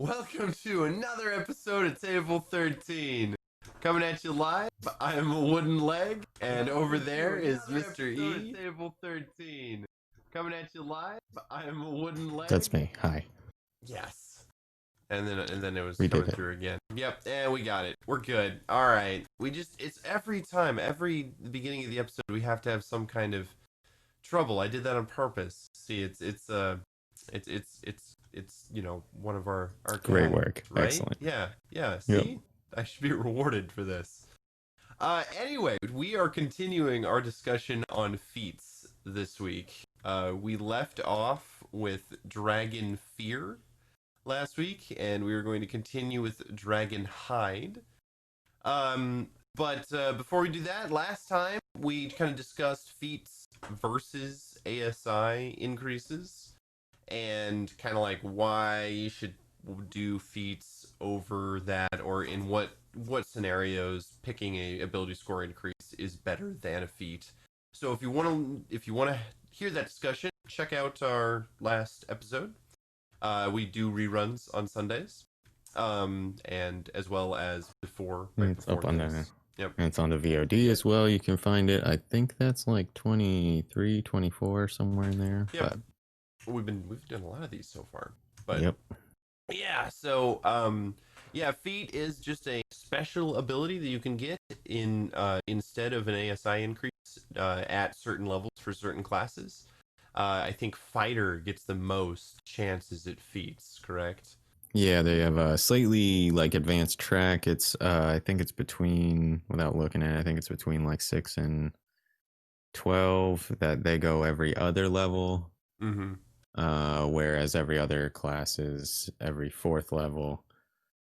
Welcome to another episode of Table 13. Coming at you live, I am a wooden leg, and over there is Mr. E. Table 13. Coming at you live, I am a wooden leg. That's me. Hi. Yes. And then it was We coming did it. through again. Yep, and we got it. We're good. All right. It's every time, every beginning of the episode, we have to have some kind of trouble. I did that on purpose. See, it's one of our Great guys, work. right? Excellent. Yeah. See, Yep. I should be rewarded for this. Anyway, we are continuing our discussion on feats this week. We left off with Dragon Fear last week, and we were going to continue with Dragon Hide. But before we do that, last time we kind of discussed feats versus ASI increases, and kind of like why you should do feats over that, or in what scenarios picking a ability score increase is better than a feat. So if you want to hear that discussion, check out our last episode. We do reruns on Sundays, and as well as before. It's up on this. Yep. And it's on the VOD as well. You can find it. I think that's like 23, 24, somewhere in there. Yep. But we've done a lot of these so far. But yep. Yeah, so feat is just a special ability that you can get in instead of an ASI increase at certain levels for certain classes. I think fighter gets the most chances at feats, correct? Yeah, they have a slightly like advanced track. It's I think it's between, without looking at it, I think it's between like 6 and 12 that they go every other level. Mm-hmm. Whereas every other class is every 4th level.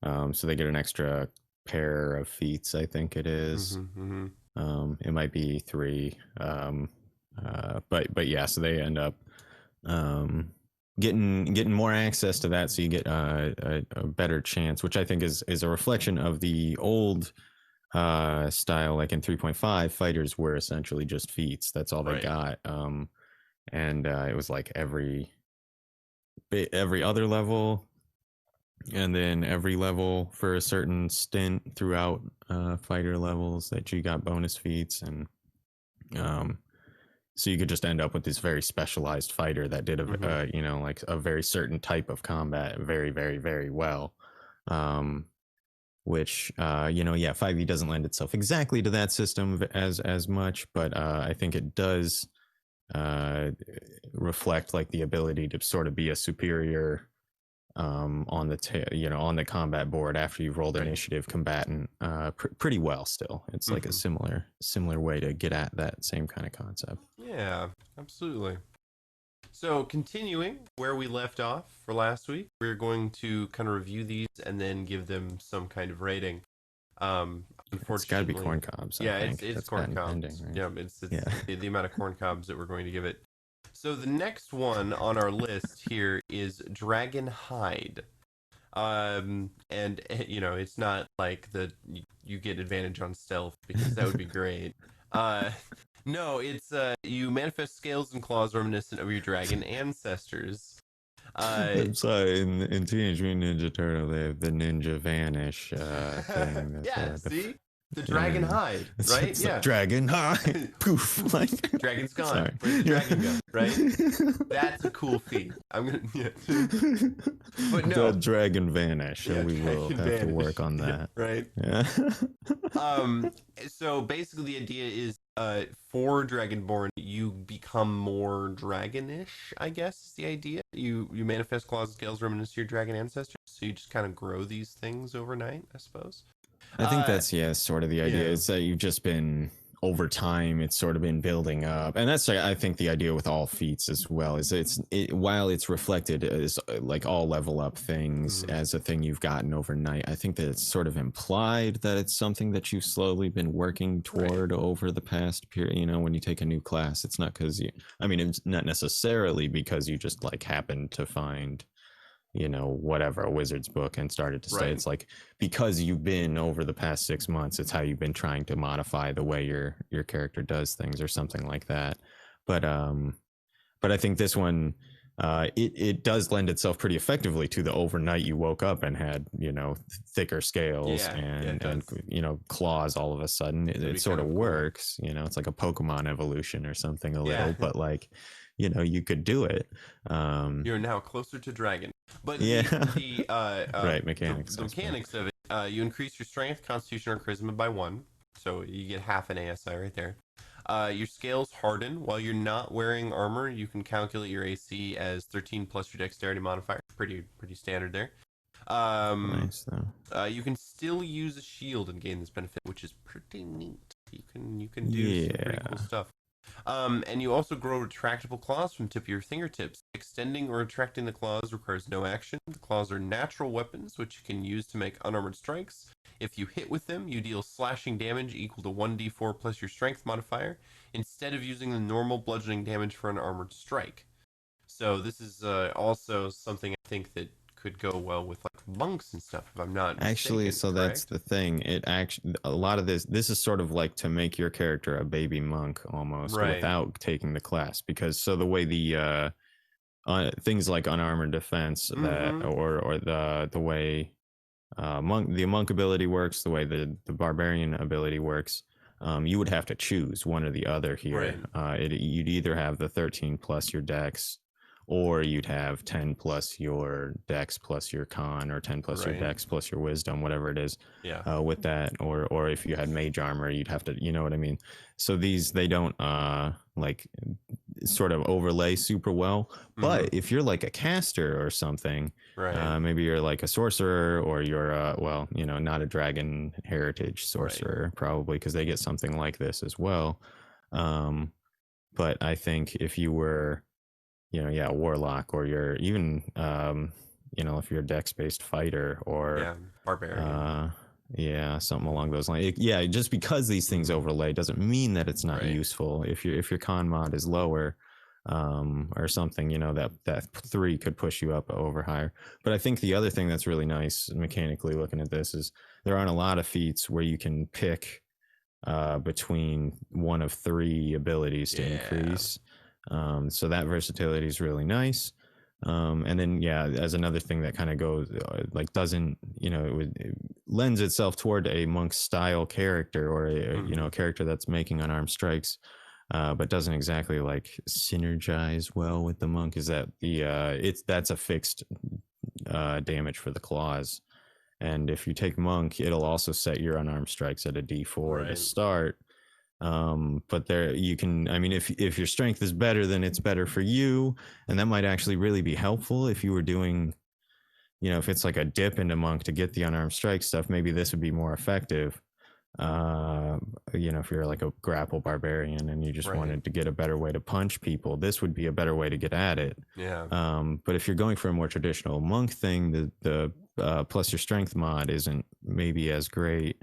So they get an extra pair of feats, I think it is. Mm-hmm. It might be 3. But yeah, so they end up getting more access to that, so you get a better chance, which I think is a reflection of the old style. Like in 3.5, fighters were essentially just feats. That's all they got. And it was like every other level, and then every level for a certain stint throughout fighter levels that you got bonus feats, and so you could just end up with this very specialized fighter that did like a very certain type of combat very, very, very well. Which 5e doesn't lend itself exactly to that system as much, but I think it does reflect like the ability to sort of be a superior on the combat board after you've rolled initiative combatant pretty well. Still, it's like a similar way to get at that same kind of concept. Yeah, absolutely. So continuing where we left off for last week, we're going to kind of review these and then give them some kind of rating. Unfortunately, it's got to be corncobs. Yeah, it's corncobs. Right? Yeah, it's the amount of corncobs that we're going to give it. So the next one on our list here is Dragon Hide. And it's not like you get advantage on stealth, because that would be great. No, it's you manifest scales and claws reminiscent of your dragon ancestors. I'm sorry, in Teenage Mutant Ninja Turtle, they have the ninja vanish thing. See? The dragon hide, right? It's like dragon hide. Poof. Like dragon's gone. Where's the dragon go? Right? That's a cool feat. I'm gonna But no. The dragon vanish. Yeah, we will have to work on that. Right? Yeah. So basically the idea is for Dragonborn, you become more dragonish, I guess is the idea. You manifest claws and scales reminiscent to your dragon ancestors, so you just kind of grow these things overnight, I suppose. I think that's sort of the idea. It's that you've just been, over time, it's sort of been building up, and that's, I think, the idea with all feats as well. Is while it's reflected as like all level up things as a thing you've gotten overnight, I think that it's sort of implied that it's something that you've slowly been working toward over the past period. When you take a new class, it's not because it's not necessarily because you just like happened to find whatever, a wizard's book and started to study. It's like because you've been, over the past 6 months, it's how you've been trying to modify the way your character does things or something like that. But I think this one, it does lend itself pretty effectively to the overnight you woke up and had, thicker scales Yeah, it and does. claws all of a sudden. It, That'd it be sort kind of of cool. works. It's like a Pokemon evolution or something a Yeah. little, but like, you could do it. You're now closer to dragon. But Yeah. Right, the mechanics, I suppose. mechanics of it, you increase your strength, constitution, or charisma by one, so you get half an ASI right there. Your scales harden while you're not wearing armor. You can calculate your AC as 13 plus your dexterity modifier. Pretty standard there. Um, Nice though. you can still use a shield and gain this benefit, which is pretty neat. You can do some pretty cool Yeah. stuff. And you also grow retractable claws from the tip of your fingertips. Extending or retracting the claws requires no action. The claws are natural weapons, which you can use to make unarmored strikes. If you hit with them, you deal slashing damage equal to 1d4 plus your strength modifier, instead of using the normal bludgeoning damage for an armored strike. So this is also something I think that could go well with like monks and stuff, if I'm not Actually, mistaken. so that's Correct? the thing. It actually, a lot of this is sort of like to make your character a baby monk almost Right. without taking the class, because so the way the things like unarmored defense that Mm-hmm. or the way monk ability works, the way the barbarian ability works, you would have to choose one or the other here. Right. You'd either have the 13 plus your dex, or you'd have 10 plus your dex plus your con, or 10 plus your Right. dex plus your wisdom, whatever it is. Yeah. With that, or if you had mage armor, you'd have to, you know what I mean. So these, they don't like sort of overlay super well. Mm-hmm. But if you're like a caster or something, Right. maybe you're like a sorcerer, or you're well, not a dragon heritage Right. sorcerer, probably, because they get something like this as well. Um, but I think if you were, yeah, warlock, or you're even, if you're a dex based fighter, or Yeah. Barbarian. uh, yeah, something along those lines. Yeah, just because these things Mm-hmm. overlay doesn't mean that it's not Right. useful. If your con mod is lower, or something, that 3 could push you up over higher. But I think the other thing that's really nice mechanically looking at this is there aren't a lot of feats where you can pick between one of 3 abilities to Yeah. increase. So that versatility is really nice. And then, yeah, as another thing that kind of goes like doesn't, it lends itself toward a monk style character, or Mm-hmm. a character that's making unarmed strikes, but doesn't exactly like synergize well with the monk, is that that's a fixed damage for the claws. And if you take monk, it'll also set your unarmed strikes at a D4 to Right. start. But there you can, I mean, if your strength is better, then it's better for you, and that might actually really be helpful if you were doing, if it's like a dip into monk to get the unarmed strike stuff. Maybe this would be more effective. uh if you're like a grapple barbarian and you just Right. wanted to get a better way to punch people, this would be a better way to get at it. Yeah. But if you're going for a more traditional monk thing, the plus your strength mod isn't maybe as great,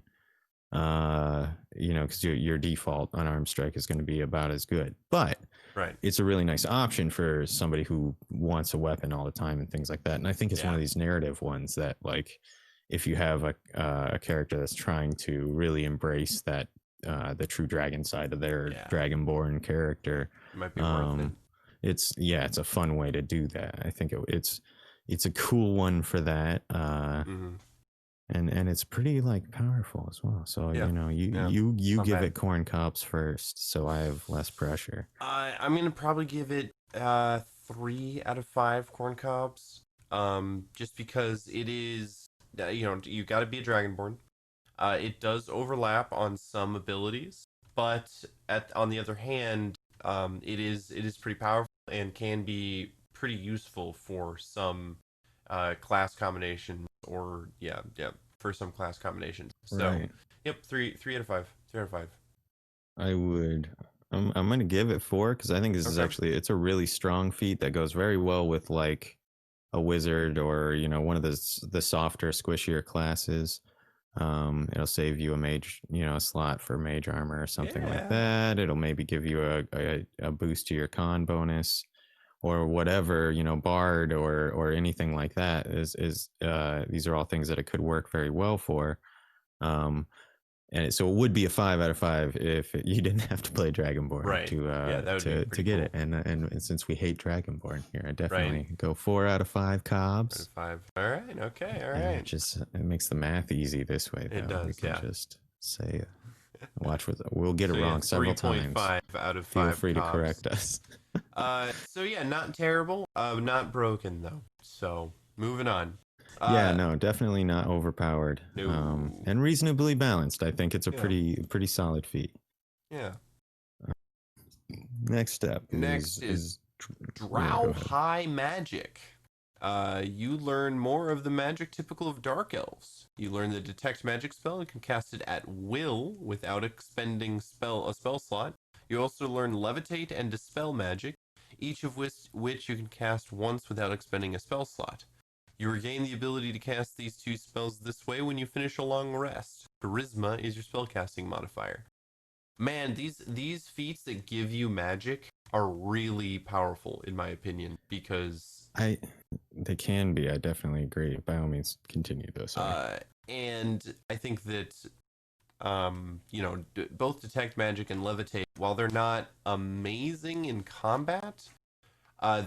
because your default unarmed strike is going to be about as good. But Right. it's a really nice option for somebody who wants a weapon all the time and things like that. And I think it's one Yeah. of these narrative ones that, like, if you have a character that's trying to really embrace that the true dragon side of their Yeah. dragonborn character, It might be worth it. um, it's a fun way to do that. I think it's a cool one for that. Mm-hmm. And it's pretty like powerful as well. So Yeah. you Yeah. you Not give bad. it corn cobs first, so I have less pressure. I'm gonna probably give it 3 out of 5 corn cobs. Just because it is, you got to be a dragonborn. It does overlap on some abilities, but on the other hand, it is pretty powerful and can be pretty useful for some class combinations, or yeah, for some class combinations. So, Right. yep, three out of 5, 3 out of 5. I would. I'm gonna give it 4, because I think this is Okay. actually, it's a really strong feat that goes very well with like a wizard, or one of the softer, squishier classes. It'll save you a mage, a slot for mage armor or something like Yeah. that. It'll maybe give you a boost to your con bonus, or whatever, bard, or anything like that. Is these are all things that it could work very well for. Um, and so it would be a 5 out of 5 if you didn't have to play Dragonborn Right. to Yeah, that would be to pretty get cool. it. And since we hate Dragonborn here, I definitely Right. go 4 out of 5 Out of cobs. 5. All right. Okay. All And right. it makes the math easy this way, It though. We does. can Yeah. just say, watch what we'll get it So yeah, wrong several times. 3.5 out of Feel 5 free to cobs. correct us. So yeah, not terrible. Not broken though. So moving on. Yeah, no, definitely not overpowered. No. And reasonably balanced. I think it's a Yeah. pretty solid feat. Yeah. Next step Next is is yeah, go Drow ahead. High Magic. You learn more of the magic typical of Dark Elves. You learn the Detect Magic spell and can cast it at will without expending a spell slot. You also learn Levitate and Dispel Magic, each of which you can cast once without expending a spell slot. You regain the ability to cast these two spells this way when you finish a long rest. Charisma is your spellcasting modifier. Man, these feats that give you magic are really powerful in my opinion because They can be. I definitely agree. By all means, continue though. Sorry. and I think that both detect magic and levitate, while they're not amazing in combat,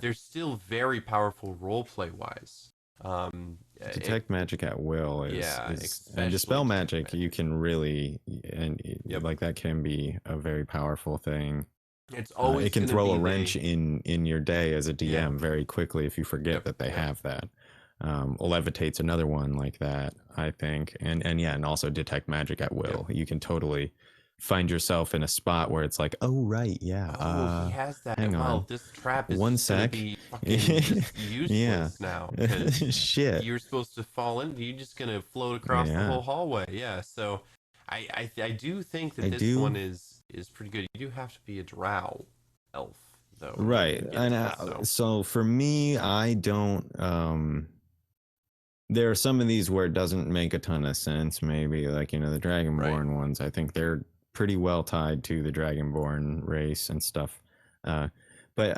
they're still very powerful roleplay wise. Detect magic at will Yeah, is and especially dispel detect magic. magic. You can really Yep, like that can be a very powerful thing. it's It always can gonna throw be a wrench in your day as a yeah, DM very quickly if you forget yep, that they yep, have that. Levitate's another one like that, I think, and yeah, and also detect magic at yep. will. You can totally find yourself in a spot where it's like, oh right, yeah. Oh, he has that. Hang Wow, on, this trap is one just gonna sec. be fucking just Yeah, useless now because shit. you're supposed to fall in. You're just gonna float across the Yeah, whole hallway. Yeah. So, I do think that I this do. one is pretty good. You do have to be a drow elf though in order Right, to get and this. So so for me, I don't. There are some of these where it doesn't make a ton of sense. Maybe like the right, Dragonborn ones. I think they're pretty well tied to the Dragonborn race and stuff. Uh, but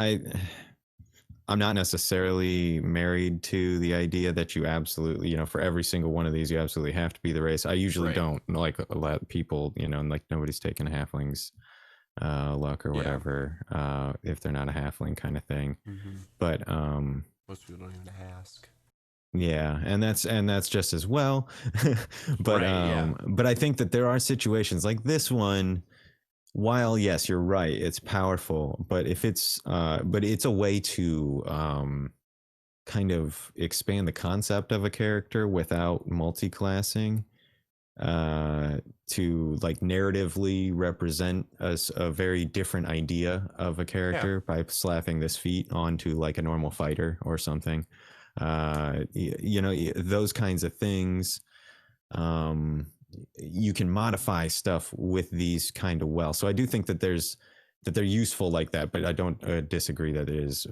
I'm not necessarily married to the idea that you absolutely, for every single one of these, you absolutely have to be the race. I usually right. don't like let people, like nobody's taking a halfling's luck or Yeah. whatever if they're not a halfling kind of thing. Mm-hmm. But Most people don't even ask. yeah, and that's just as well. Right. Yeah. But I think that there are situations like this one. While yes, you're right, it's powerful, but if it's a way to kind of expand the concept of a character without multi-classing to like narratively represent a very different idea of a Yeah. character by slapping this feat onto like a normal fighter or something. Those kinds of things. Um, you can modify stuff with these kind of well. So I do think that they're useful like that, but I don't disagree that it is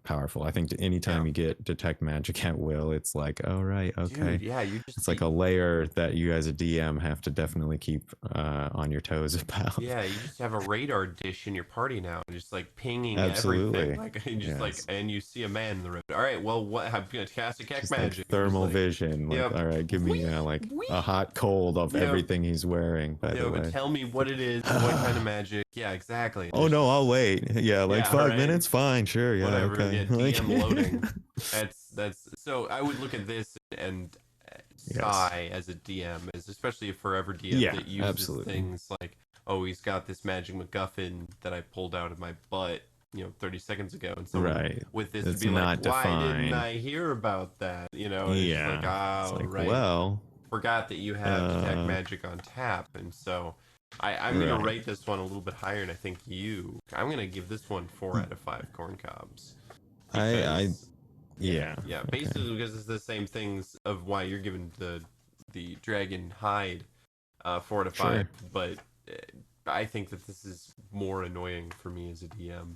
powerful. I think Yeah. anytime you get detect magic at will, it's like, oh right, okay, Dude. Yeah. You just it's like a layer that you as a DM have to definitely keep on your toes about. Yeah, you just have a radar dish in your party now, just like pinging everything. Absolutely, Like you just like, yes. and you see a man in the room. All right, well, what? I'm gonna cast a cack Just like magic. You're just thermal like, vision, like yep, all right, give me wee, like wee, a hot cold of yep, everything he's wearing. By the but way. tell me what it is, what kind of magic. Yeah, exactly. And Oh it's no, I'll just, wait. Yeah, like yeah, all five right, minutes, fine, sure, yeah, whatever. okay. Yeah, Like, DM loading. That's so. I would look at this and yes, sigh as a DM, as especially a forever DM yeah, that uses absolutely. things like, oh, he's got this magic MacGuffin that I pulled out of my butt, 30 seconds ago, and someone Right. with this would It's be like, not why didn't defined. I hear about that? And it's just like, Yeah. It's oh, like, right, well, forgot that you have detect uh, magic on tap, and so. I'm gonna right. rate this one a little bit higher, and I think I'm gonna give this one 4 out of 5 corn cobs I because yeah, yeah, yeah, okay. basically because it's the same things of why you're giving the dragon hide 4 out of 5, Sure. but uh, I think that this is more annoying for me as a DM.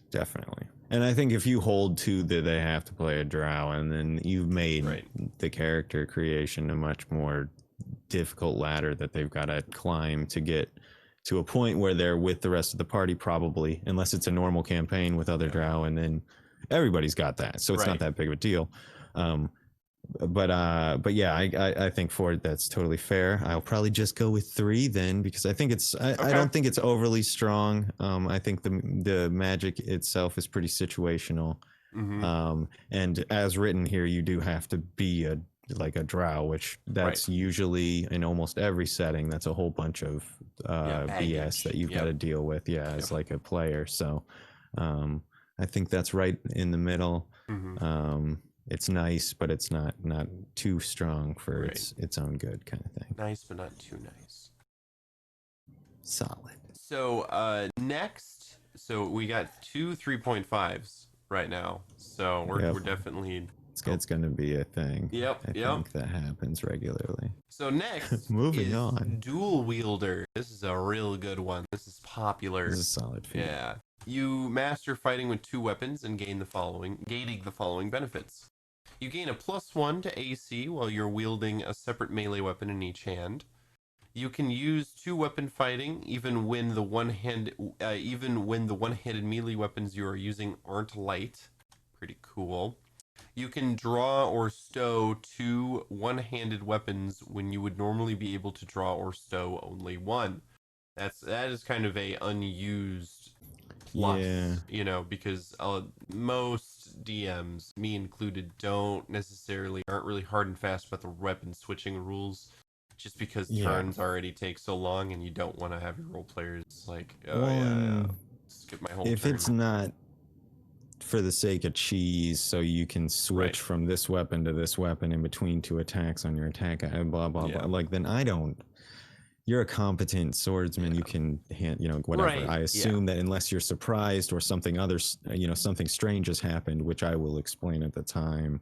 Definitely. And I think if you hold to that they have to play a drow and then you've made Right. the character creation a much more difficult ladder that they've got to climb to get to a point where they're with the rest of the party, probably, unless it's a normal campaign with other Yeah. drow, and then everybody's got that, so it's not Right. that big of a deal. um, but yeah, I think for it that's totally fair. I'll probably just go with 3 then, because I think I Okay. don't think it's overly strong. I think the magic itself is pretty situational. Mm-hmm. And as written here, you do have to be a drow, which Right. that's usually in almost every setting. That's a whole bunch of Yeah, BS that baggage. you've got Yep. to deal with. Yeah, Yep. as like a player. So um, I think that's right in the middle. Mm-hmm. It's nice, but it's not too strong for Right. its own good kind of thing. Nice, but not too nice. Solid. So next, so we got two 3.5s right now. So Yep. we're definitely. It's going to be a thing. Yep. I Yep. think that happens regularly. So next Moving is on. dual wielder. This is a real good one. This is This popular. is a solid feat. Yeah. You master fighting with 2 weapons and gaining the following benefits. You gain a +1 to AC while you're wielding a separate melee weapon in each hand. You can use 2 weapon fighting even when the one-handed melee weapons you are using aren't light. Pretty cool. You can draw or stow 2 one-handed weapons when you would normally be able to draw or stow only 1. That is kind of a unused plus, Yeah. because most DMs, me included, aren't really hard and fast about the weapon switching rules, just because Yeah. turns already take so long, and you don't want to have your role players like, oh Well, yeah, skip my whole if turn. it's not for the sake of cheese, so you can Right. switch from this weapon to this weapon in between 2 attacks on your attack, blah blah Yeah. blah. Like then I don't. You're a competent swordsman. Yeah. You can, whatever. Right. I Yeah. assume that unless you're surprised or something strange has happened, which I will explain at the time.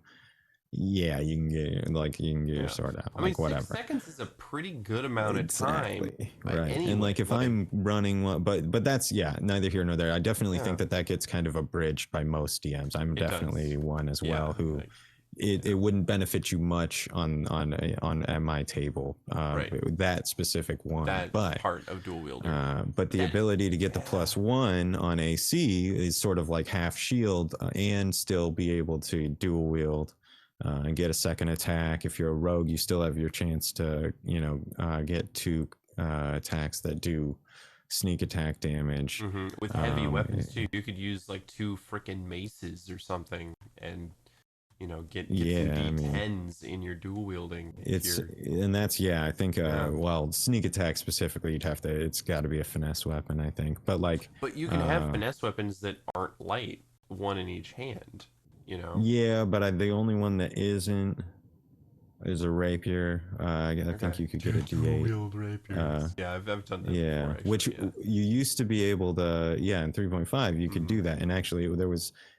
Yeah, you can get your Yeah. sword out, I mean, like 6 whatever. seconds is a pretty good amount of time. Exactly. Right. And Anyway, like if I'm running one, but that's, yeah, neither here nor there. I definitely think yeah, that gets kind of abridged by most DMs. I'm it does. definitely one as Yeah. well who Like, it wouldn't benefit you much on at my table, right. that specific one. That But part of dual wielder. but the ability to get the +1 on AC is sort of like half shield, and still be able to dual wield, and get a second attack. If you're a rogue, you still have your chance to, get 2 attacks that do sneak attack damage. With heavy weapons too, you could use like 2 freaking maces or something, and get some Yeah, I mean, D10s in your dual wielding. and that's, yeah, I think well, sneak attack specifically, it's got to be a finesse weapon, I think. But like, But you can have finesse weapons that aren't light, 1 in each hand. yeah, but the only one that isn't is a rapier. I think you could get a D8. Wield rapiers. Yeah, I've done that Yeah, before. Actually, which you used to be able to. Yeah, in 3.5 you could do that, and actually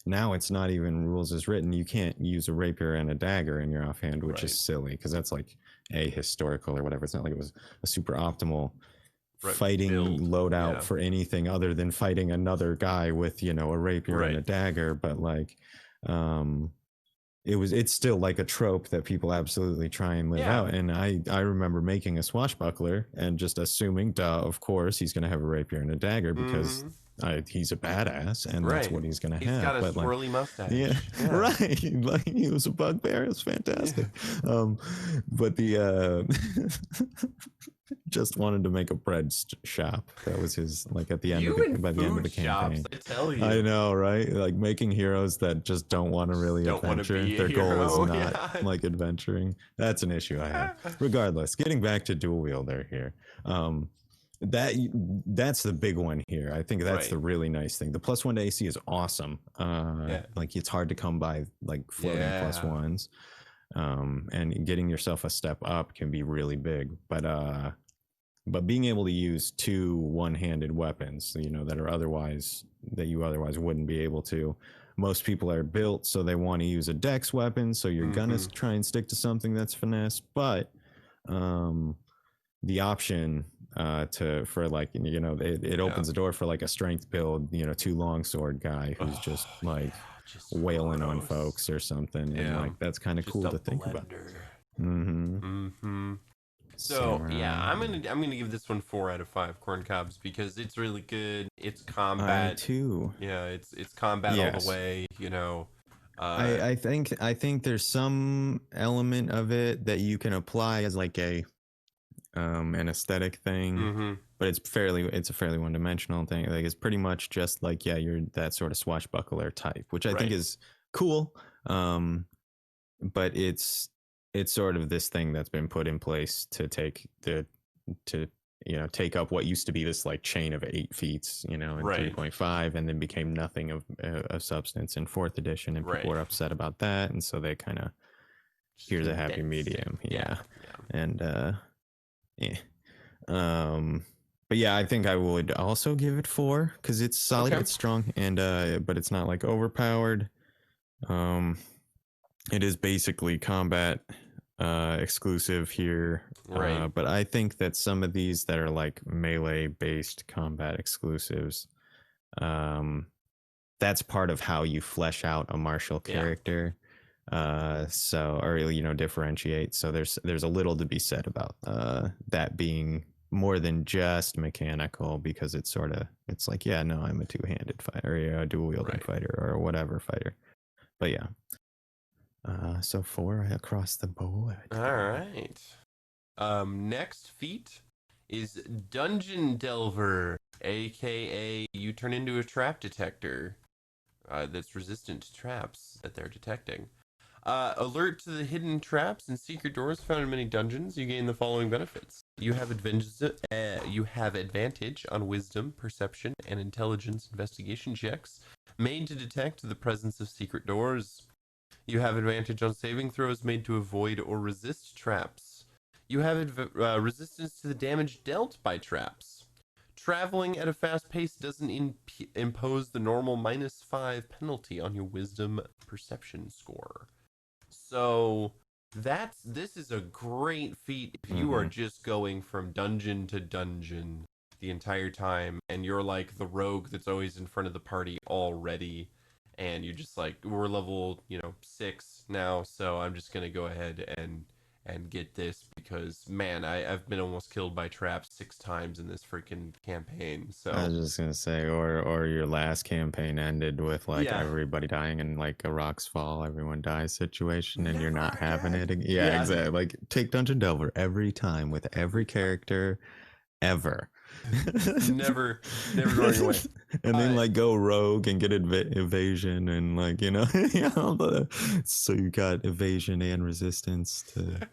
now it's not even rules as written. You can't use a rapier and a dagger in your offhand, which is silly because that's like historical or whatever. It's not like it was a super optimal fighting loadout for anything other than fighting another guy with a rapier and a dagger. But like, it's still like a trope that people absolutely try and live out. And I remember making a swashbuckler and just assuming, duh, of course he's going to have a rapier and a dagger because he's a badass and that's what he's going to have. He's got a but swirly mustache. Yeah, right. Like he was a bugbear. It's fantastic. But the just wanted to make a bread shop. That was his, like, at the end by the end of the campaign. I tell you. I know, right? Like making heroes that just don't want to really adventure. Their goal is not like adventuring. That's an issue I have. Regardless, getting back to dual wielder here. That's the big one here. I think that's the really nice thing. The +1 to AC is awesome. Like it's hard to come by like floating +1s. And getting yourself a step up can be really big. But being able to use 2 one-handed weapons, that you otherwise wouldn't be able to. Most people are built so they want to use a dex weapon, so you're gonna try and stick to something that's finesse. But the option for like, it opens the door for like a strength build, 2 longsword guy who's just like wailing on folks or something, and like that's kind of cool to think about. So I'm gonna give this one 4 out of 5 corncobs because it's really good. It's combat too. Yeah, it's combat all the way. Uh, I think there's some element of it that you can apply as like a an aesthetic thing, mm-hmm. but it's a fairly one dimensional thing. Like it's pretty much just like, yeah, you're that sort of swashbuckler type, which I think Right. is cool. But it's sort of this thing that's been put in place to to take up what used to be this like chain of 8 feats, in Right. 3.5, and then became nothing of substance in fourth edition, and people Right. were upset about that, and so they kind of, Just here's a happy condensed it. medium. Yeah. Yeah. Yeah. And yeah. um but yeah, I think I would also give it 4 because it's solid, Okay. it's strong, and but it's not like overpowered. um it is basically combat exclusive here. Right. But I think that some of these that are like melee based combat exclusives, um that's part of how you flesh out a martial Yeah. character. So, or differentiate. So there's a little to be said about that being more than just mechanical, because it's like, yeah, no, I'm a two-handed fighter, or a dual wielding Right. fighter, or whatever fighter. But yeah, so 4 across the board. All right. Next feat is Dungeon Delver, aka you turn into a trap detector that's resistant to traps that they're detecting. Alert to the hidden traps and secret doors found in many dungeons. You gain the following benefits. You have advantage on wisdom, perception, and intelligence investigation checks made to detect the presence of secret doors. You have advantage on saving throws made to avoid or resist traps. You have resistance to the damage dealt by traps. Traveling at a fast pace doesn't impose the normal -5 penalty on your wisdom perception score. So this is a great feat if you are Mm-hmm. just going from dungeon to dungeon the entire time and you're like the rogue that's always in front of the party already, and you're just like, we're level 6 now, so I'm just gonna go ahead and get this because man, I've been almost killed by traps 6 times in this freaking campaign. I So was just gonna say, or your last campaign ended with like yeah. everybody dying in like a rocks fall, everyone dies situation, and you're Never not having it. again. Yeah, Yeah. exactly. Like take Dungeon Delver every time with every Every time. character ever. It's never going away. And then Uh, like go rogue and get evasion, and like so you got evasion and resistance to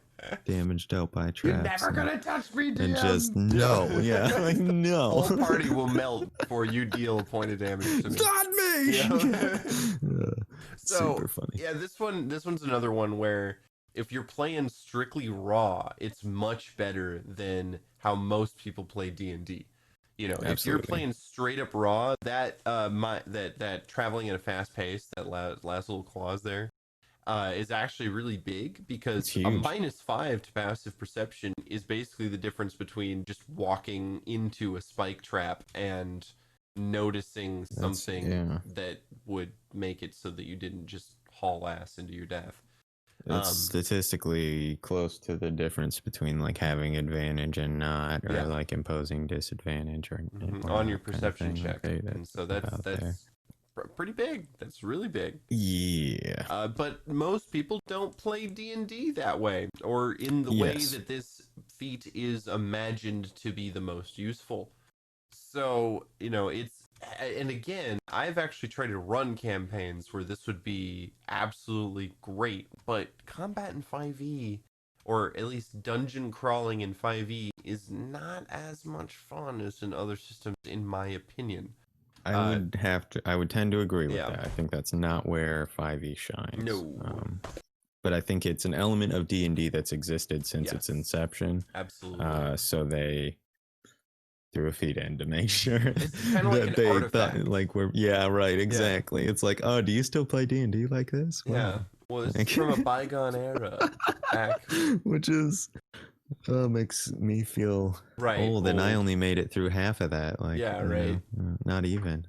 damage dealt by You're traps, never gonna touch me, and just DM. no, yeah, like no. Whole party will melt before you deal a point of damage to me. Not me. Yeah. Super So funny. yeah, this one's another one where if you're playing strictly raw, it's much better than how most people play D&D. If you're Absolutely. playing straight up raw, that traveling at a fast pace, that last little clause there, is actually really big It's because a huge. -5 to passive perception is basically the difference between just walking into a spike trap and noticing That's something yeah. that would make it so that you didn't just haul ass into your death. It's Um, statistically close to the difference between like having advantage and not, or yeah, like imposing disadvantage or on your not, kind of perception thing. Like check, and that's so that's about there. that's pretty big. That's really big. Yeah. But most people don't play D&D that way, or in the way Yes. that this feat is imagined to be the most useful. So, and again, I've actually tried to run campaigns where this would be absolutely great, but combat in 5e, or at least dungeon crawling in 5e, is not as much fun as in other systems, in my opinion. Uh, I would tend to agree with yeah, that. I think that's not where 5e shines. no, But I think it's an element of D&D that's existed since its yes, inception. absolutely. So they threw a feet in to make sure It's kind of like that an they thought artifact. like we're, yeah, right, Yeah, exactly. It's like, oh, do you still play D&D like this? yeah. Wow. Well, this is Like, from a bygone era. Back, which is makes me feel right, old, and I old. only made it through half of that, like, Yeah, right. not even.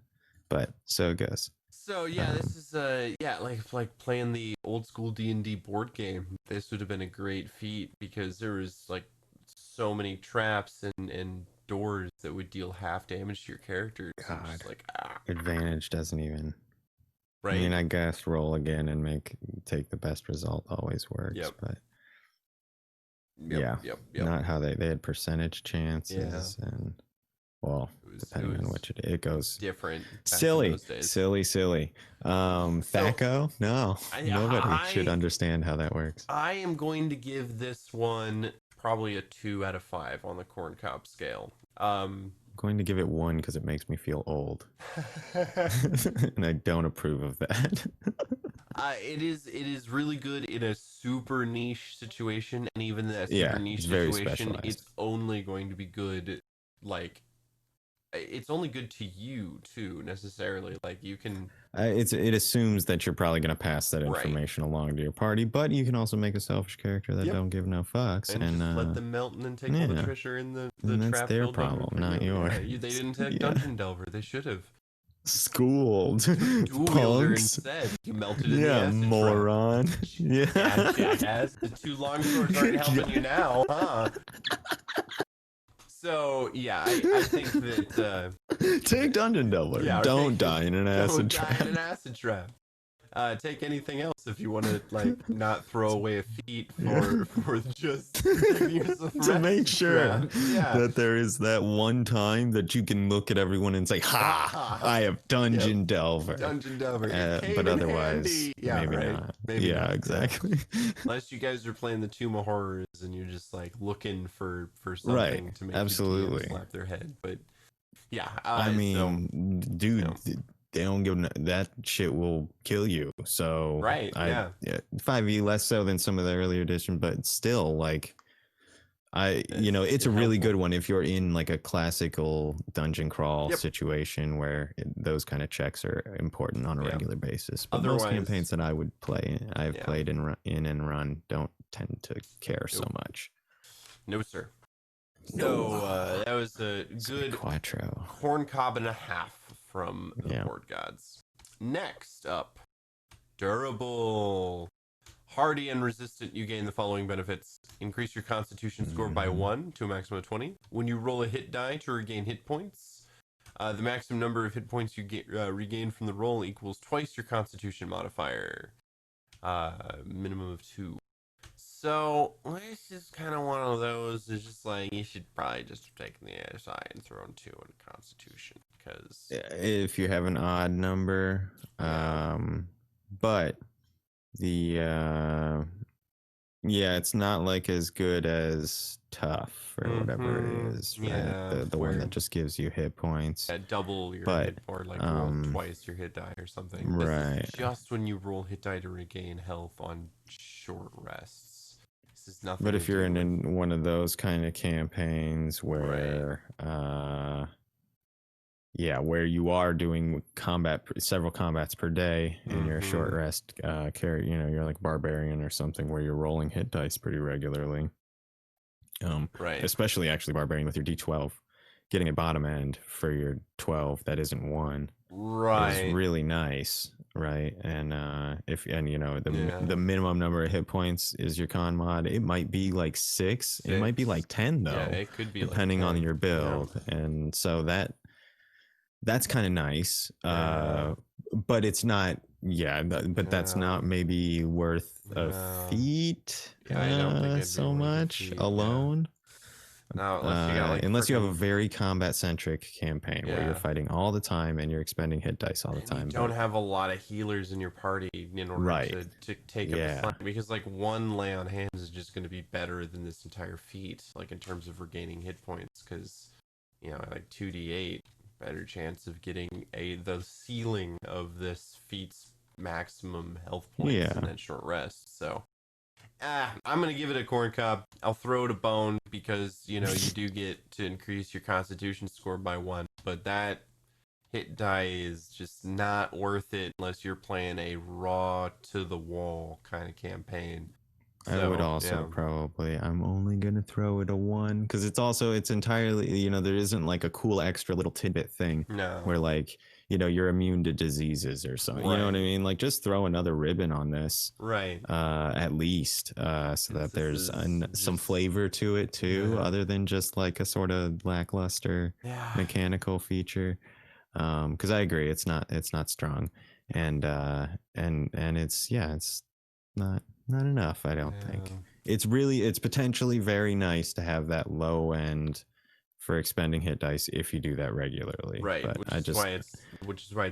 But so it goes. So yeah, this um is yeah, like playing the old school D&D board game. This would have been a great feat because there was like so many traps and doors that would deal half damage to your characters. And God, just like advantage doesn't even I mean, right? I guess roll again and take the best result always works, Yep. but Yep. yeah, Yep. Yep. not how they had percentage Yeah. chances and well, It depending on was which it goes. different back in Silly, those days. silly. So Thaco? No, nobody should I understand how that works. I am going to give this one probably a 2 out of 5 on the corn cob scale. I'm going to give it 1 because it makes me feel old, and I don't approve of that. it is really good in a super niche situation, and even that super Yeah, niche it's very situation, specialized. it's only going to be good. Like, it's only good to you too, necessarily. Like, you can, It assumes that you're probably going to pass that right? information along to your party, but you can also make a selfish character that Yep, don't give no fucks, and just let them melt and then take all the yeah, treasure in the and that's trap their filled dungeon problem, for not you. yours. Yeah, they didn't take Yeah, dungeon delver. They should have. schooled Took dual wielder punks. instead. You melted in the Yeah, acid trap. moron. Yeah, Yeah. jackass. The 2 longswords aren't helping you now, huh? So yeah, I think Take that Dungeon Delver. yeah, Don't die in an don't acid die in trap. an acid trap. Take anything else if you want to like not throw away a feat Yeah. for just giving yourself To an make acid sure trap. Yeah. that there is that one time that you can look at everyone and say, Ha "Ha! ha. I have Yep. Dungeon Delver." Dungeon Delver. It came But in otherwise, handy. Yeah, maybe right. not. Maybe Yeah, not. Yeah. exactly. Unless you guys are playing the Tomb of Horrors and you're just like looking for Right. something to make your DM Absolutely. slap their head. But yeah, I so mean, dude, they don't give that shit will kill you. So right, yeah, 5e less so than some of the earlier edition, but still, like it's a it's really good helpful. one if you're in like a classical dungeon crawl Yep. situation where those kind of checks are important on a Yeah. regular basis. But most Otherwise, campaigns that I've yeah, played in and run don't tend to care so nope, much. no sir. No, So that was a it's a good quattro. corn cob and a half from the Yeah. Horde Gods. Next up, durable. Hardy and resistant, you gain the following benefits. Increase your constitution score by 1 to a maximum of 20. When you roll a hit die to regain hit points, the maximum number of hit points you regain from the roll equals twice your constitution modifier. Minimum of 2. So, this is kind of one of those. It's just like, you should probably just have taken the ASI and thrown 2 in constitution. Because if you have an odd number, but the yeah, it's not like as good as tough or whatever it is, right? Yeah, The one that just gives you hit points. double your But hit, or like roll twice your hit die or something. This right. is just when you roll hit die to regain health on short rests. This is nothing. But if you're in one of those kind of campaigns where where you are doing several combats per day and you're a short rest carry, you're like barbarian or something where you're rolling hit dice pretty regularly. Especially actually barbarian with your D12, getting a bottom end for your 12 that isn't 1 is really nice, right? And the minimum number of hit points is your con mod. It might be like 6. It might be like 10 though. Yeah, it could be depending like on your build. Yeah. And so that's kind of nice. But it's not. Yeah, but that's not maybe worth a feat. I don't think it'd so much alone. No, unless you have a very combat centric campaign where you're fighting all the time and you're expending hit dice all the time. You don't have a lot of healers in your party in order to take up the slack, because like 1 lay on hands is just going to be better than this entire feat, like in terms of regaining hit points, because like 2d8 better chance of getting the ceiling of this feat's maximum health points and then short rest. So I'm gonna give it a corn cob. I'll throw it a bone because you do get to increase your constitution score by 1, but that hit die is just not worth it unless you're playing a raw to the wall kind of campaign. I would also probably, I'm only going to throw it a 1 because it's entirely, there isn't like a cool extra little tidbit thing where like, you're immune to diseases or something. You know what I mean? Like just throw another ribbon on this. At least so that there's some flavor to it too, other than just like a sort of lackluster mechanical feature. Because I agree, it's not strong. and it's it's not enough, I don't think. Yeah. It's potentially very nice to have that low end for expending hit dice if you do that regularly, Right, but which is why it's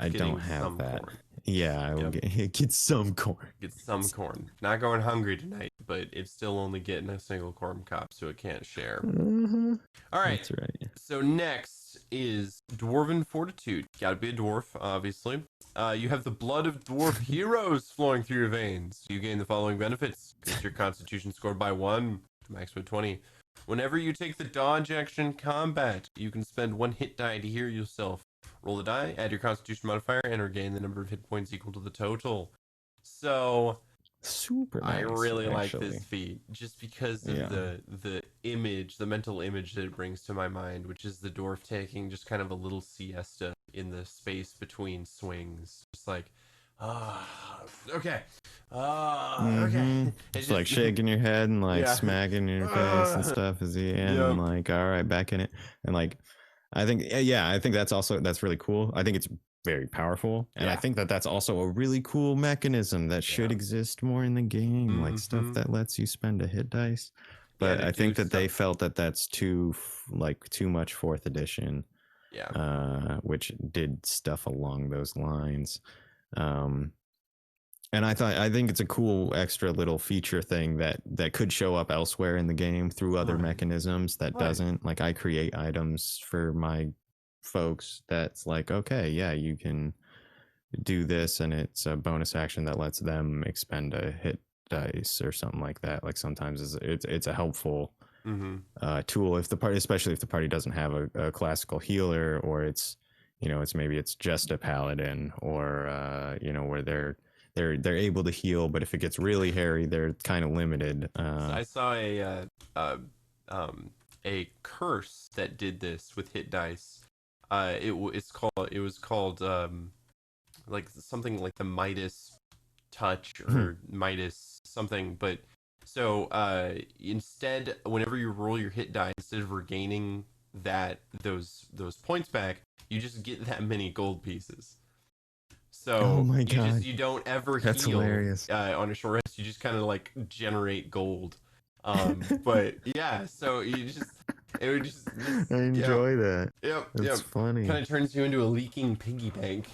I don't getting have some that. corn. Yeah, I will Yep. get some corn. Get some corn. Not going hungry tonight, but it's still only getting a single corn cob, so it can't share. Mm-hmm. All right. That's right. So next is Dwarven Fortitude. Gotta be a dwarf, obviously. You have the blood of dwarf heroes flowing through your veins. You gain the following benefits. Increase your constitution score by 1, maximum 20. Whenever you take the dodge action combat, you can spend 1 hit die to heal yourself. Roll the die, add your constitution modifier, and regain the number of hit points equal to the total. So Super I nice, really like actually. this feat just because of the image, the mental image that it brings to my mind, which is the dwarf taking just kind of a little siesta in the space between swings, just like, okay, okay. Mm-hmm. It's It's like just shaking your head and like yeah, smacking your face and stuff as the end, yep, and like, all right, back in it. And like, I think, I think that's really cool. I think it's very powerful, and I yeah, think that that's also a really cool mechanism that yeah. should exist more in the game, like stuff Mm-hmm. that lets you spend a hit dice. Yeah, But to I do think that they stuff. felt that that's too too much fourth edition, Yeah. which did stuff along those lines. Um, and I think it's a cool extra little feature thing that could show up elsewhere in the game through other Right. mechanisms that Right. doesn't. Like I create items for my folks that's like, okay, yeah, you can do this, and it's a bonus action that lets them expend a hit dice or something like that. Like sometimes it's a helpful Mm-hmm. tool if the party, especially if the party doesn't have a classical healer, or it's it's maybe it's just a paladin, or where they're able to heal, but if it gets really hairy, they're kind of limited. So I saw uh, um, a curse that did this with hit dice. It was called like something like the Midas touch or Midas something. But so instead, whenever you roll your hit die, instead of regaining those points back, you just get that many gold pieces. Oh So my god, you don't ever that's heal hilarious. on a short rest. You just kind of like generate gold. But yeah, so you just it would just I yeah, enjoy that. yep. It's funny. Kind of turns you into a leaking piggy bank.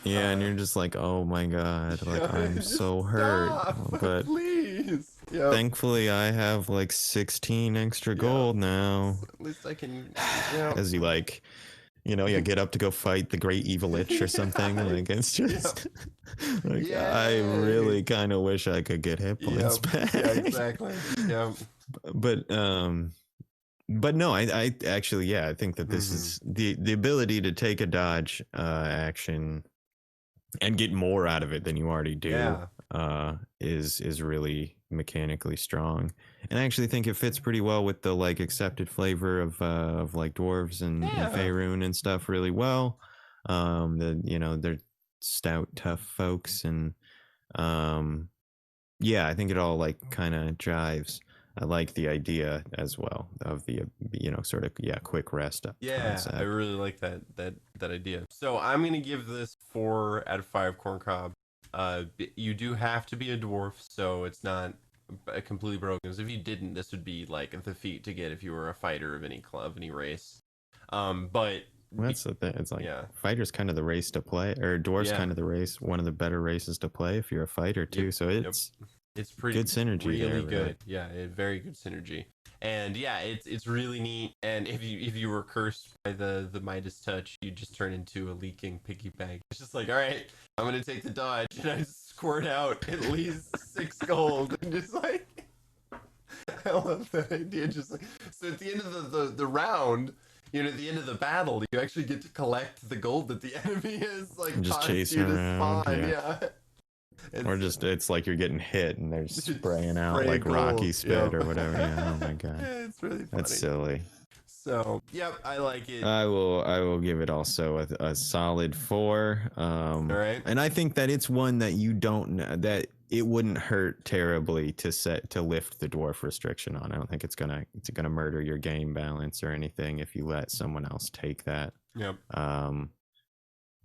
Yeah, and Uh, you're just like, oh my god, like yeah, I'm just so hurt. stop, But please. Yep. thankfully I have like 16 extra Yeah. gold now. At least I can. Yeah. As you like, get up to go fight the great evil lich or something. Yeah. Like it's Yep. just like I Yay. really kind of wish I could get hit points Yep. Yeah. back. Exactly. Yep. but but no, I actually, I think that this Mm-hmm. is the ability to take a dodge action and get more out of it than you already do Yeah. is really mechanically strong. And I actually think it fits pretty well with the like accepted flavor of like dwarves and Yeah. Faerun and stuff really well. They're stout, tough folks, and um I think it all like kind of jives. I like the idea as well of the sort of quick rest Yeah, I concept. really like that idea. So I'm gonna give this 4 out of 5 corn cob. You do have to be a dwarf, so it's not completely broken. Because if you didn't, this would be like the feat to get if you were a fighter of any club, any race. But Well, that's the thing. It's like yeah, fighter's kind of the race to play, or dwarf's yeah, kind of the race, one of the better races to play if you're a fighter yep, too. So yep. it's It's pretty good synergy there, really really. good. Yeah, very good synergy. And yeah, it's really neat. And if you were cursed by the Midas touch, you just turn into a leaking piggy bank. It's just like, all right, I'm gonna take the dodge, and I squirt out at least 6 gold, and just like I love that idea. Just like so, at the end of the round, at the end of the battle, you actually get to collect the gold that the enemy has like And just caused chasing you to around, spawn. yeah. Yeah, Or it's just it's like you're getting hit and they're spraying out spray like Rocky gold. spit Yep. or whatever. Yeah, oh my god, It's really that's funny. silly. So, yep, I like it. I will give it also a solid 4. All right. And I think that it's one that you don't that it wouldn't hurt terribly to lift the dwarf restriction on. I don't think it's gonna murder your game balance or anything if you let someone else take that. Yep. Um,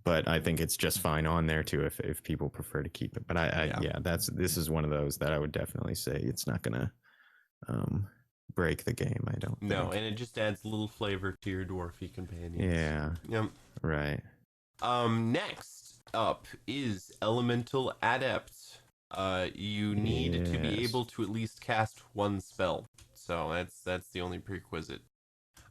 but I think it's just fine on there too if people prefer to keep it. But this is one of those that I would definitely say it's not gonna break the game. I don't No, think. and it just adds a little flavor to your dwarfy companions. Yeah. Yep. Right. Next up is Elemental Adept. You need to be able to at least cast one spell. So that's the only prerequisite.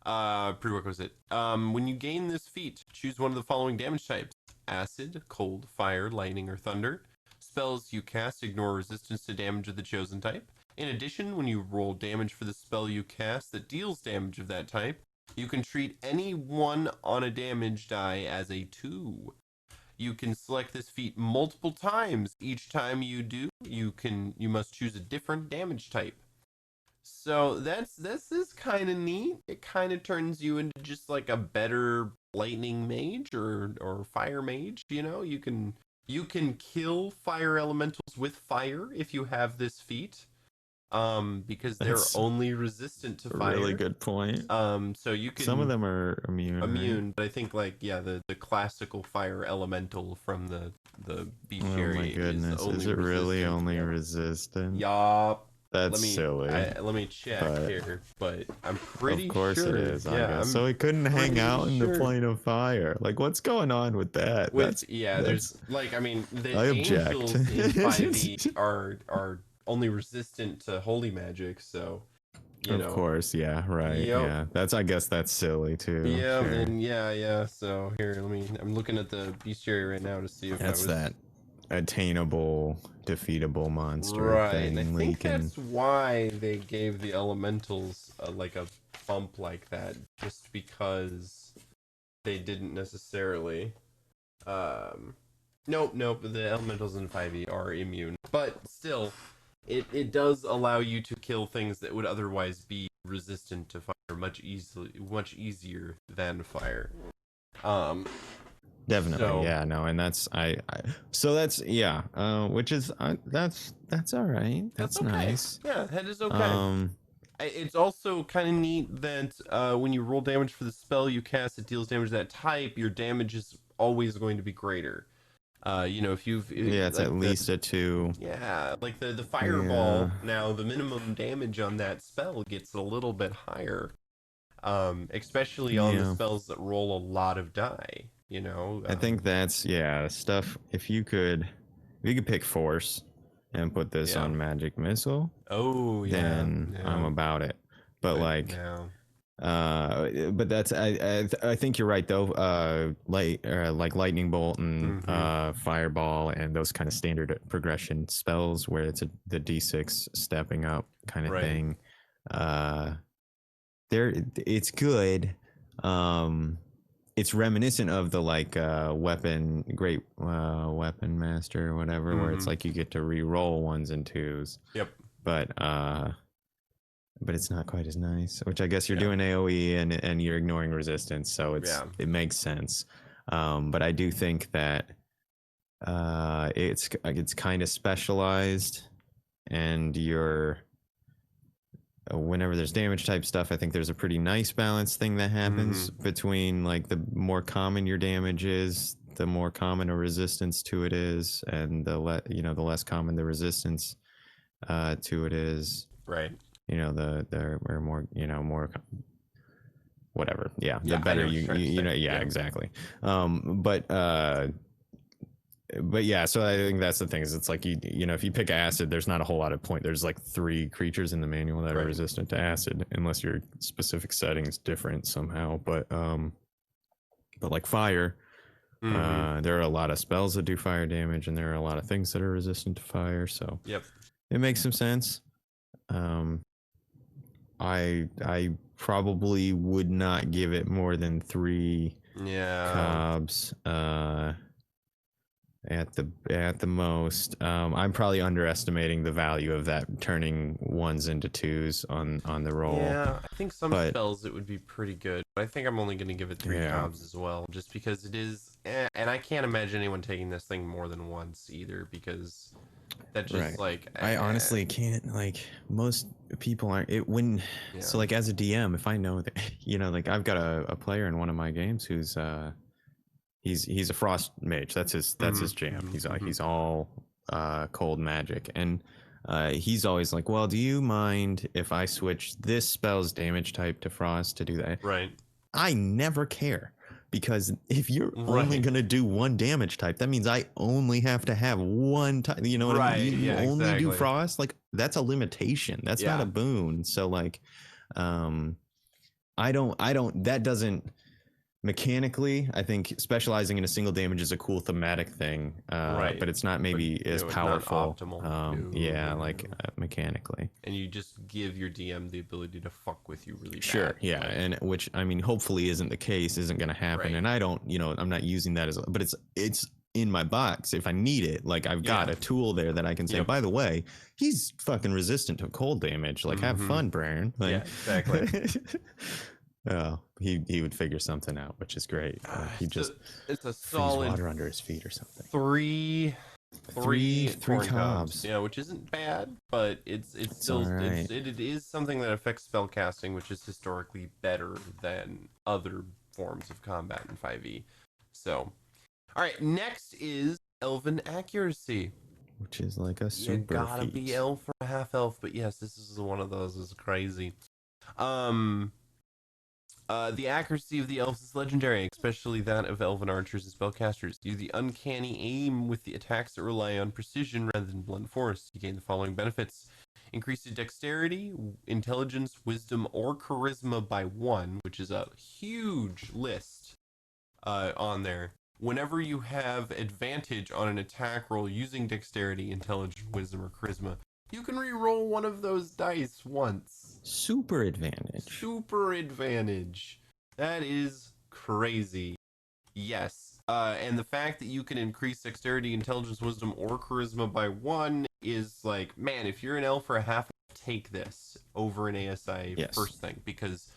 When you gain this feat, choose one of the following damage types: acid, cold, fire, lightning, or thunder. Spells you cast ignore resistance to damage of the chosen type. In addition, when you roll damage for the spell you cast that deals damage of that type, you can treat any one on a damage die as a 2. You can select this feat multiple times. Each time you do, you must choose a different damage type. So this is kind of neat. It kind of turns you into just like a better lightning mage or fire mage. You can kill fire elementals with fire if you have this feat. Because they're That's only resistant to a fire. really good point. So you can some of them are immune. Right? but I think the classical fire elemental from the Oh my bestiary goodness, is it really only resistant? Yup. That's silly. Let me check here, but I'm pretty of course sure. it is. I Yeah, guess I'm so. It couldn't hang out in the sure. plane of fire. Like, what's going on with that? There's like the I angels object. in 5e are only resistant to holy magic, so Of course, yeah, right, Yep. yeah. I guess that's silly too. Yeah, sure. and yeah. So here, I'm looking at the bestiary right now to see if That's that attainable, defeatable monster right. thing. And I think that's why they gave the elementals like a bump like that, just because they didn't necessarily. Nope. The elementals in 5e are immune, but still, it does allow you to kill things that would otherwise be resistant to fire much easier than fire. Definitely, yeah, no, and that's so that's which is that's all right. That's okay. nice. Yeah, that is okay. It's also kind of neat that when you roll damage for the spell you cast, it deals damage to that type. Your damage is always going to be greater. It's like at least a 2. Yeah, like the fireball. Now the minimum damage on that spell gets a little bit higher. Especially on the spells that roll a lot of die. I think that's stuff. If you could pick force and put this on magic missile, then I'm about it. But but that's I think you're right though. Like lightning bolt and fireball and those kind of standard progression spells where it's the d6 stepping up kind of thing. It's good. It's reminiscent of the great weapon master or whatever, where it's like you get to re-roll 1s and 2s. Yep. But it's not quite as nice, which I guess you're doing AoE and you're ignoring resistance, so it makes sense. But I do think that it's kind of specialized, and you're whenever there's damage type stuff, I think there's a pretty nice balance thing that happens between like the more common your damage is, the more common a resistance to it is, and the less common the resistance to it is. Right. The more whatever. Yeah, the better exactly. But yeah, so I think that's the thing is it's like if you pick acid, there's not a whole lot of point. There's like 3 creatures in the manual that are resistant to acid, unless your specific setting's different somehow. But like fire, there are a lot of spells that do fire damage, and there are a lot of things that are resistant to fire. So it makes some sense. I probably would not give it more than 3 cobs at the most. I'm probably underestimating the value of that turning 1s into 2s on the roll. Yeah, I think some spells it would be pretty good, but I think I'm only going to give it 3 cobs as well, just because it is, and I can't imagine anyone taking this thing more than once either, because that just I honestly can't, most people aren't so like as a DM, if I know that like I've got a player in one of my games who's he's a frost mage. That's his jam. He's all cold magic, and he's always like, well, do you mind if I switch this spell's damage type to frost to do that? Right. I never care, because if you're only Right. gonna do one damage type, that means I only have to have one type. You know what I Right. mean? You Yeah, only do exactly. frost. Like, that's a limitation. That's not Yeah. a boon. So like, um, I don't. That doesn't mechanically. I think specializing in a single damage is a cool thematic thing, Right. but it's not maybe as No, it's not powerful. optimal. No, Yeah, no, like no. mechanically. And you just give your DM the ability to fuck with you really Sure, bad. yeah, Like, and which, I mean, hopefully isn't the case, isn't going to happen, right. and I don't, I'm not using that as, but it's in my box if I need it. Like, I've got Yeah. a tool there that I can say, Yep. by the way, he's fucking resistant to cold damage. Like, have fun, Brian. Yeah, Like, exactly. oh, he would figure something out, which is great. Like, he just It's a freeze solid water under his feet or something. three Three corn cobs. cobs. Yeah, which isn't bad, but it's All still right. it is something that affects spell casting, which is historically better than other forms of combat in 5e. So, all right, next is Elven Accuracy. Which is like a You super gotta feat. be elf or a half elf, but yes, this is one of those. Is crazy. Um, the accuracy of the elves is legendary, especially that of elven archers and spellcasters. You the uncanny aim with the attacks that rely on precision rather than blunt force. You gain the following benefits: increased dexterity, intelligence, wisdom, or charisma by 1, which is a huge list on there. Whenever you have advantage on an attack roll using dexterity, intelligence, wisdom, or charisma, you can re-roll one of those dice once. Super advantage. Super advantage. That is crazy. Yes. And the fact that you can increase dexterity, intelligence, wisdom, or charisma by 1 is like, man, if you're an elf or a half, take this over an ASI Yes. first thing, because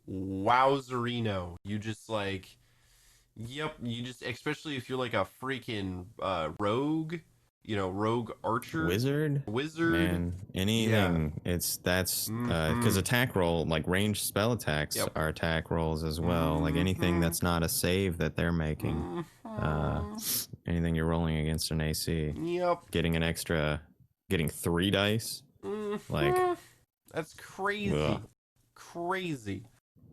wowzerino, you just like, yep, you just, especially if you're like a freaking rogue, rogue archer, Wizard, man, anything. Yeah. That's because attack roll, like ranged spell attacks, Yep. are attack rolls as well. Like anything that's not a save that they're making, anything you're rolling against an AC, Yep. getting 3 dice, like that's crazy. ugh. Crazy.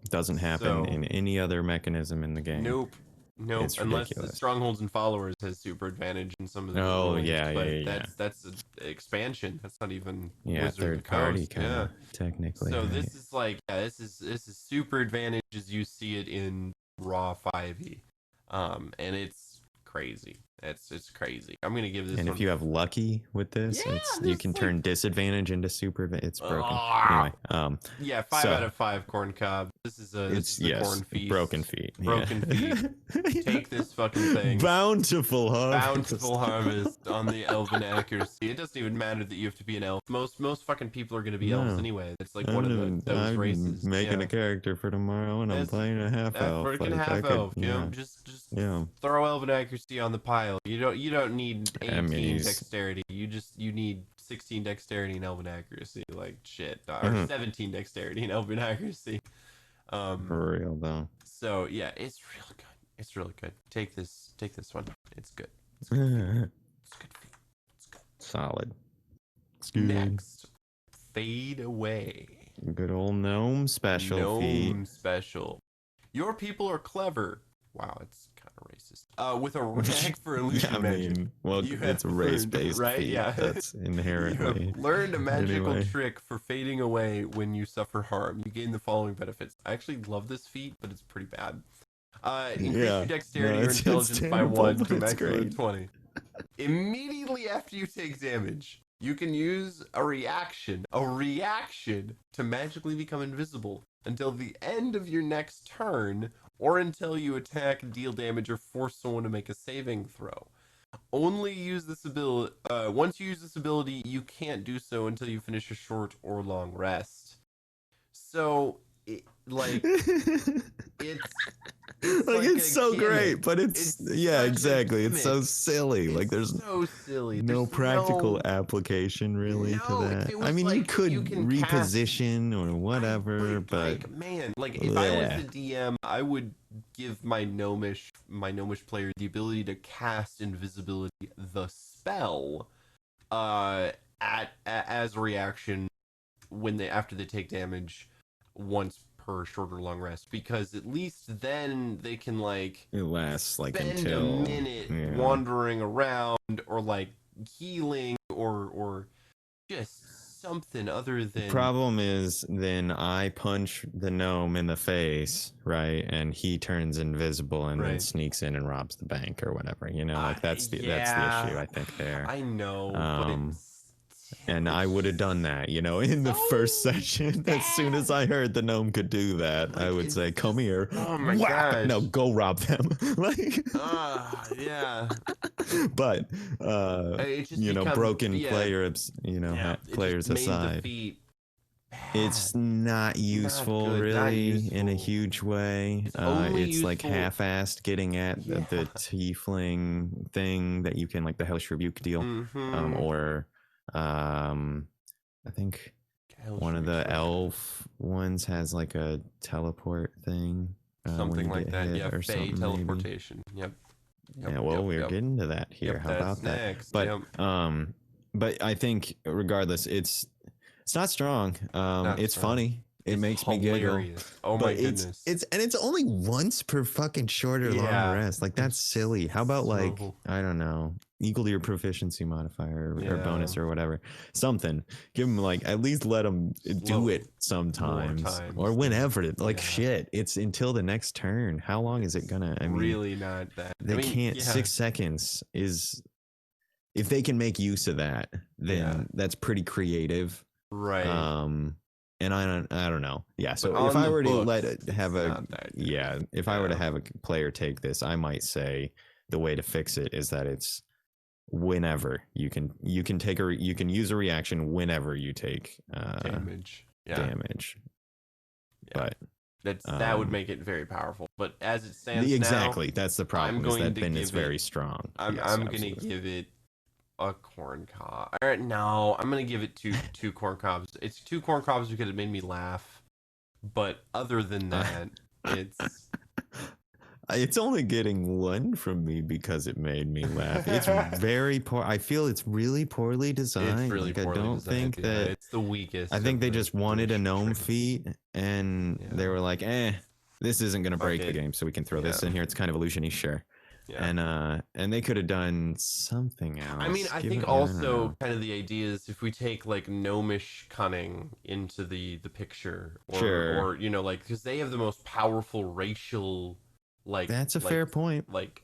Doesn't happen in any other mechanism in the game. Nope. It's Unless ridiculous. the strongholds and followers has super advantage in some of the Oh rules, yeah, but yeah. That's an expansion. That's not even Yeah, Wizard of third the party Coast. kind of Yeah. technically. So right? this is like, yeah, this is super advantage as you see it in raw 5e. And it's crazy. It's crazy. I'm gonna give this And one. if you have lucky with this, Yeah, you this can is turn like, disadvantage into super. It's broken. Ah! Anyway, yeah, 5 so out of 5 corn cob. This is the corn feast. broken feet. Broken feet. Take this fucking thing. Bountiful harvest. Bountiful harvest on the elven accuracy. It doesn't even matter that you have to be an elf. Most fucking people are gonna be elves anyway. It's like one of those I'm races. making a character for tomorrow, and I'm playing a half elf. Freaking Like, half elf. Just yeah. throw elven accuracy on the pile. You don't need 18 dexterity. You need 16 dexterity and elven accuracy. Like shit, or 17 dexterity and elven accuracy. For real though. So yeah, it's real good. It's really good. Take this one. It's good. It's good. It's good. Solid. It's good. Next, Fade Away. Good old gnome special. Gnome special. Your people are clever. Wow, it's kind of racist. With a knack for illusion magic. Well, it's a race-based right? feat. Yeah. That's inherently. You have learned a magical trick for fading away when you suffer harm. You gain the following benefits. I actually love this feat, but it's pretty bad. Increase your dexterity or intelligence by 1 to maximum 20. Immediately after you take damage, you can use a reaction to magically become invisible until the end of your next turn, or until you attack, deal damage, or force someone to make a saving throw. Only use this ability. Once you use this ability, you can't do so until you finish a short or long rest. So, it's like like it's a so gimmick. great, but it's yeah, such a exactly. It's so gimmick. silly. Like It's there's so silly. no There's practical application really to no. If that. it I was mean, you like you could can cast, reposition or whatever, but but like man, like if I was yeah, the DM, I would give my gnomish player the ability to cast invisibility, the spell, uh, as a reaction when they after they take damage once per short or long rest, because at least then they can like it lasts like spend a until minute yeah. wandering around or like healing or just something other than Problem is, then I punch the gnome in the face, right, and he turns invisible and then right. sneaks in and robs the bank or whatever. You know, like that's the issue Yeah, I think there. I know, but Um, and I it's would have done that, you know, in the first so session. As soon as bad. I heard the gnome could do that, I Like would it's say, "Come just here, oh my whap! No, gosh. go rob them." Like, Yeah. but It just you know, becomes broken yeah, players, you know, yeah. It just players made the aside. feat bad, It's not not useful good, not really in a useful. huge way. It's only It's like useful. half-assed getting at Yeah. the tiefling thing that you can like the Hellish Rebuke deal, Mm-hmm. or I think Hellish one of Rebuke's the really good. elf ones has like a teleport thing when Something you like get that. hit Yeah, or Fey something maybe. teleportation. Yep. Yep. Yeah, well, Yep. we're Yep. getting to that here. Yep. How That's about that? next. But Yep. I think regardless, it's not strong. Not It's strong. funny. It It's makes me giggle. hilarious. Oh my But goodness. it's only once per fucking short or long Yeah. rest. Like that's It's silly. How about like so I don't know, equal to your proficiency modifier or yeah. bonus or whatever. Something. Give them like at least let them do Slow it more sometimes or times than whenever. Like yeah. shit. It's until the next turn. How long is it It's gonna? I mean, really not that. I they mean, can't. yeah. 6 seconds is if they can make use of that, Yeah. then that's pretty creative. Right. Um, and I don't know. Yeah. But So if on I the were to books, let it it's have a not that good. yeah, if I were to Yeah. have a player take this, I might say the way to fix it is that it's whenever you can take you can use a reaction whenever you take Damage. Yeah. damage. Yeah. But That would make it very powerful. But as it stands now, exactly that's the I'm problem is going that to then it's give it very strong. I'm Yes, I'm gonna absolutely. give it a corn cob. All right, no, I'm gonna give it two corn cobs. It's two corn cobs because it made me laugh. But other than that, it's It's only getting one from me because it made me laugh. It's very poor. I feel it's really poorly it's designed. really Like I poorly don't designed. think Yeah, that it's the I weakest think of they the just wanted a gnome traits. feat and they Yeah, were like, this isn't gonna fuck break the it. game, so we can throw Yeah, this in here. It's kind of illusiony, sure. yeah. And they could have done something I mean, else. I Give think it yeah, I don't also know. kind of the idea is if we take like gnomish cunning into the picture, Sure. or like because they have the most powerful racial like That's a like fair point. like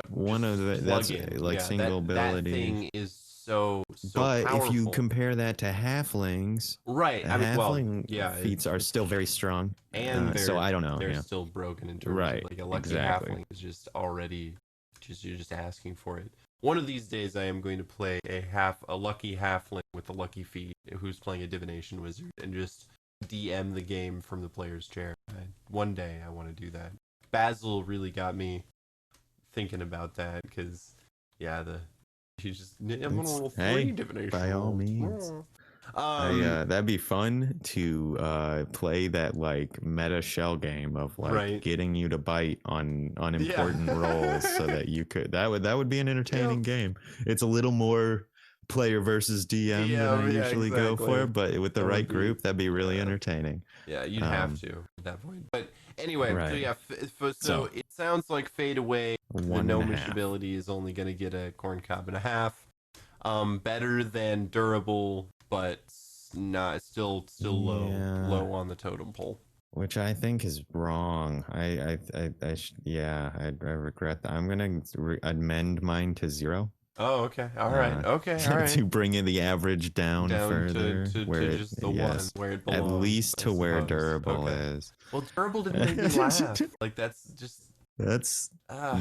One just of the that's plug-in. like Yeah, single that ability. thing is so But if you powerful. compare that to halflings, Right. I mean, well, halfling yeah, feats are it's still very strong. and So I don't know. they're Yeah. still broken in terms of Right. like a lucky Exactly. halfling is just already just you're just asking for it. One of these days I am going to play a lucky halfling with a lucky feat who's playing a divination wizard and just DM the game from the player's chair. One day I want to do that. Basil really got me thinking about that because yeah, I'm gonna roll three Hey, divination by all rolls. means. Um, That'd be fun to play that like meta shell game of like right. getting you to bite on Yeah. important rolls so that you could that would be an Yep. entertaining game. It's a little more player versus DM than I DM, yeah, usually go for, exactly. but with the That would right be, group, that'd be really yeah, entertaining. yeah. You'd have Um, to at that point. But anyway, so right. yeah, so So it sounds like Fade Away. The one and a gnomish half. ability is only gonna get a corn cob and a half. Better than durable, but not still Yeah, low on the totem pole. which I think is wrong. Yeah, I regret that. I'm gonna amend mine to 0. Oh, okay. All right. Uh, Okay. All right. to bring in the average down Down further, to where it just the one yes, where it at belongs, least I to where suppose. durable Okay. is. Well, durable didn't make me laugh. Like that's just That's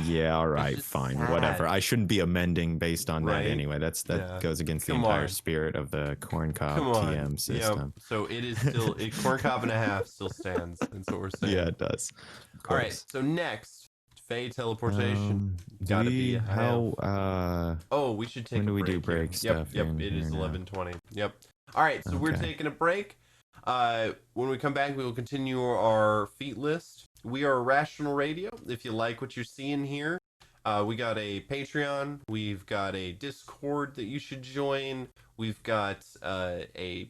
yeah, all right, fine, sad. whatever. I shouldn't be amending based on right? that anyway. That goes against the entire spirit of the corncob TM system. Yep. So it is still corn cob and a half still stands. That's what we're saying. Yeah, it does. Of All course. right. So next, Fey teleportation. Gotta be how we should take when a do we break do break here. stuff? Yep. It is 11:20. Yep. All right. So we're taking a break. When we come back, we will continue our feat list. We are Rational Radio. If you like what you're seeing here, we got a Patreon. We've got a Discord that you should join. We've got a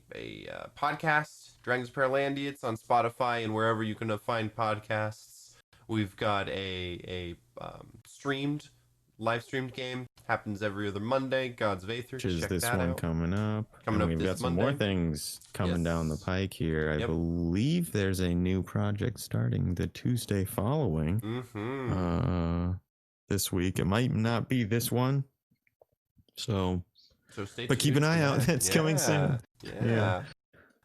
podcast, Dragons Paralandia. It's on Spotify and wherever you can find podcasts. We've got a live streamed game. Happens every other Monday. Gods of Aether. Which is Check this that one out. coming up. We've got some more things coming down the pike here. I believe there's a new project starting the Tuesday following. This week. It might not be this one. So stay tuned. But keep an eye out. It's coming soon. Yeah.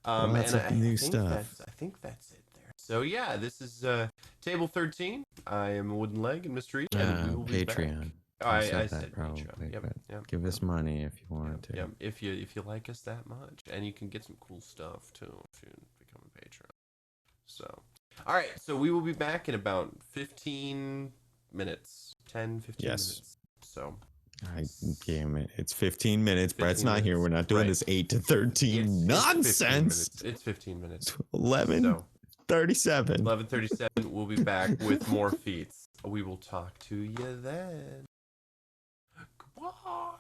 Lots of new stuff. I think that's it there. So yeah, this is Table 13. I am Wooden Leg and Mr. E. And we will be Patreon. Back. I said probably. Patreon. Yep. Give us money if you want to. Yeah. If you like us that much, and you can get some cool stuff too if you become a patron. So, all right. So we will be back in about 15 minutes. 10, 15 minutes. So. Damn it. It's 15 minutes. Brett's not here. We're not doing this 8 to 13 nonsense. It's 15 minutes. 11:37. 11:37. We'll be back with more feats. We will talk to you then. Goodbye.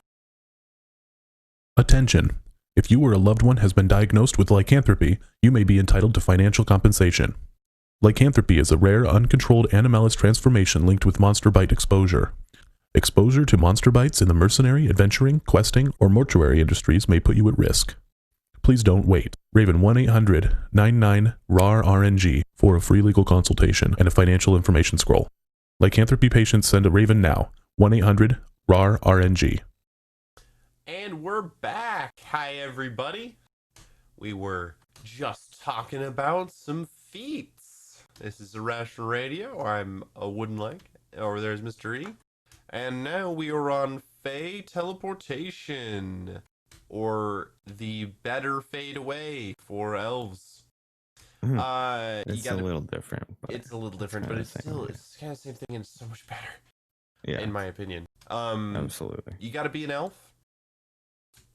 Attention. If you or a loved one has been diagnosed with lycanthropy, you may be entitled to financial compensation. Lycanthropy is a rare, uncontrolled animalis transformation linked with monster bite exposure. Exposure to monster bites in the mercenary, adventuring, questing, or mortuary industries may put you at risk. Please don't wait. Raven 1-800-99-RAR-RNG for a free legal consultation and a financial information scroll. Lycanthropy patients send a Raven now. 1-800-RAR-RNG. And we're back. Hi, everybody. We were just talking about some feats. This is Irrational Radio. I'm a Wooden Leg. Over there's Mr. E. And now we are on Fey teleportation, or the better fade away for elves. It's a little different. It's a little different, but it's kind of the same thing, and it's so much better. Yeah, in my opinion. Absolutely. You got to be an elf.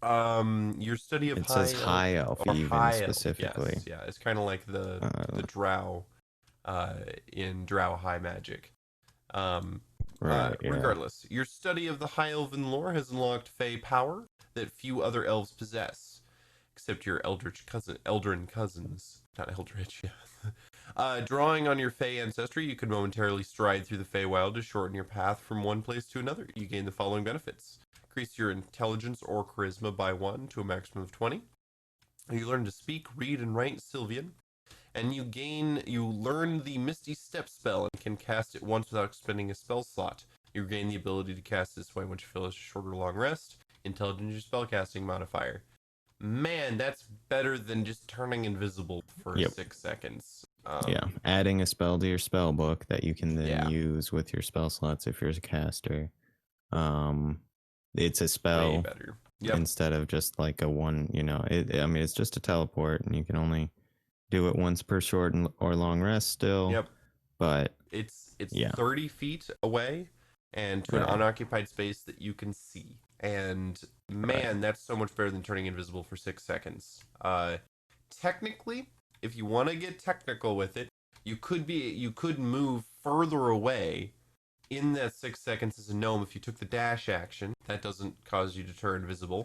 Your study of high elf, even specifically. Yes, yeah, it's kind of like the drow, in drow high magic. Regardless, your study of the high elven lore has unlocked Fey power that few other elves possess, except your Eldrin cousins. Not Eldritch, yeah. Drawing on your Fey ancestry, you can momentarily stride through the Feywild to shorten your path from one place to another. You gain the following benefits: increase your intelligence or charisma by 1 to a maximum of 20. You learn to speak, read, and write Sylvian. And you learn the Misty Step spell and can cast it once without expending a spell slot. You gain the ability to cast this way once you feel a short or long rest. Intelligence your spellcasting modifier. Man, that's better than just turning invisible for 6 seconds. Adding a spell to your spell book that you can then use with your spell slots if you're a caster. It's a spell. Way better. Instead of just like a one, it's just a teleport, and you can only do it once per short or long rest still. But it's 30 feet away and to an unoccupied space that you can see. And man, that's so much better than turning invisible for 6 seconds. Technically, if you want to get technical with it, you could move further away in that 6 seconds as a gnome if you took the dash action. That doesn't cause you to turn invisible.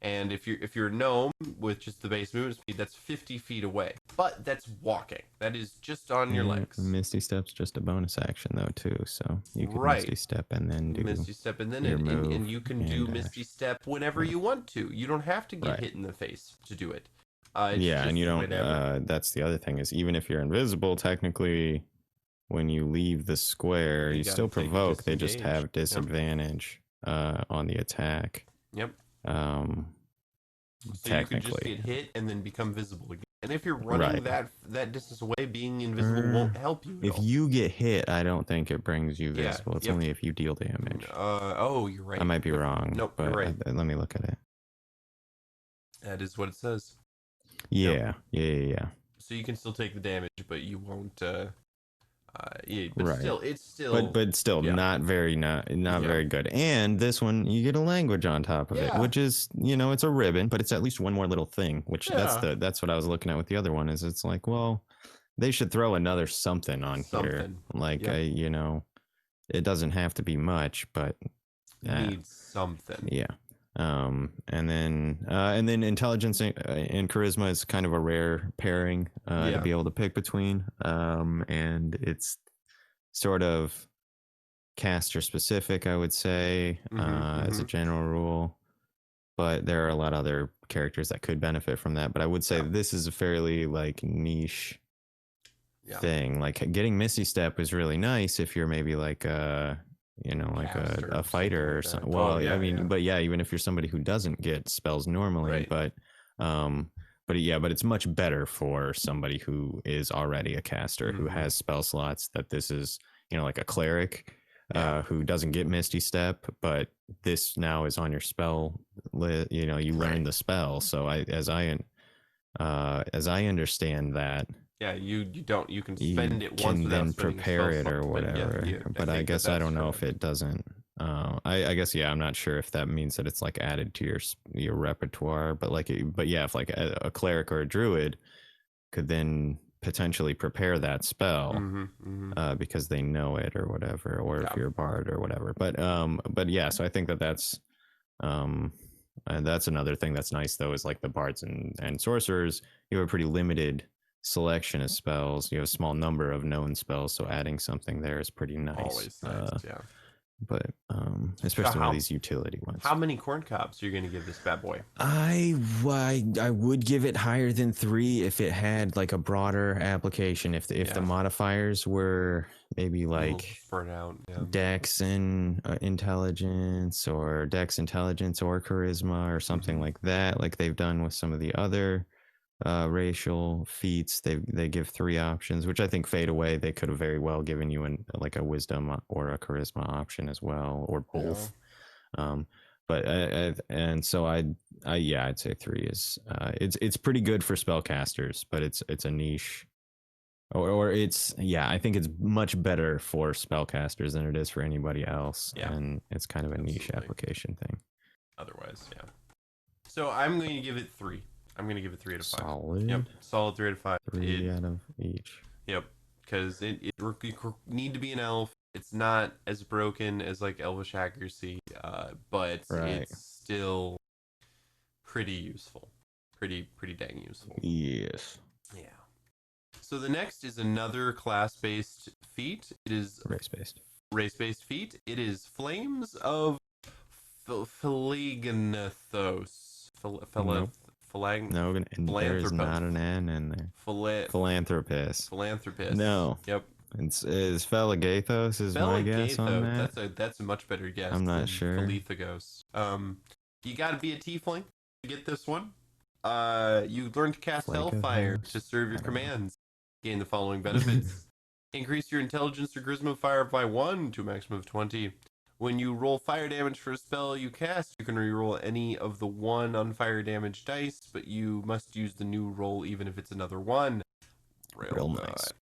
And if you're a gnome with just the base movement speed, that's 50 feet away. But that's walking. That is just on your legs. Misty Step's just a bonus action though too, so you can Misty Step and then do Misty Step and then move and you can do Misty Step whenever you want to. You don't have to get hit in the face to do it. And you don't. That's the other thing is even if you're invisible, technically, when you leave the square, you still provoke. They just have disadvantage on the attack. So you could just get hit and then become visible again. And if you're running that distance away, being invisible won't help you at If all. you get hit, I don't think it brings you Yeah, visible. It's only if you deal damage. Oh, you're right. I might be wrong. Nope, but you're right. Let me look at it. That is what it says. Yeah, yeah. So you can still take the damage, but you won't. Yeah, Right. it's still. But still, not very very good. And this one, you get a language on top of it, which is, it's a ribbon, but it's at least one more little thing. Which that's what I was looking at with the other one. Is it's like, well, they should throw another something on here. Like it doesn't have to be much, but needs something. Yeah. And then intelligence and charisma is kind of a rare pairing to be able to pick between. And it's sort of caster specific, I would say, as a general rule. But there are a lot of other characters that could benefit from that. But I would say this is a fairly like niche thing. Like getting Misty Step is really nice if you're maybe like like a fighter or something. Well, I mean, but even if you're somebody who doesn't get spells normally, but it's much better for somebody who is already a caster who has spell slots. That this is, like a cleric who doesn't get Misty Step, but this now is on your spell list. You learn the spell. So as I understand that. Yeah, you can spend it once without then prepare it or whatever. But I guess I don't know if it doesn't. I guess I'm not sure if that means that it's like added to your repertoire. But if like a cleric or a druid could then potentially prepare that spell because they know it or whatever, or if you're a bard or whatever. But so I think that's another thing that's nice though, is like the bards and sorcerers, you have a pretty limited selection of spells. You have a small number of known spells, so adding something there is pretty nice. Always nice, But especially one of these utility ones. How many corncobs are you going to give this bad boy? I would give it higher than 3 if it had like a broader application. If the modifiers were maybe like spread out, dex and intelligence, or dex intelligence or charisma or something like that, like they've done with some of the other racial feats. They give 3 options, which I think fade away. They could have very well given you like a wisdom or a charisma option as well, or both. I'd say 3 is it's pretty good for spellcasters, but it's a niche, or it's I think it's much better for spellcasters than it is for anybody else, and it's kind of a niche application thing. Otherwise, so I'm going to give it 3. I'm going to give it 3 out of 5. Solid. Yep, solid 3 out of 5. 3 out of each. Yep, because it need to be an elf. It's not as broken as like elvish accuracy, but it's still pretty useful. Pretty dang useful. Yes. Yeah. So the next is another class-based feat. It is race-based feat. It is Flames of Philogenathos. No, there is not an N in there. Philanthropist. No. Yep. Is Felagathos is my guess on that. That's a much better guess. I'm not sure. Philethagos. You got to be a tiefling to get this one. You learn to cast Hellfire to serve your commands. Gain the following benefits: increase your intelligence or charisma modifier by 1 to a maximum of 20. When you roll fire damage for a spell you cast, you can reroll any of the 1 on fire damage dice, but you must use the new roll even if it's another 1. Real nice.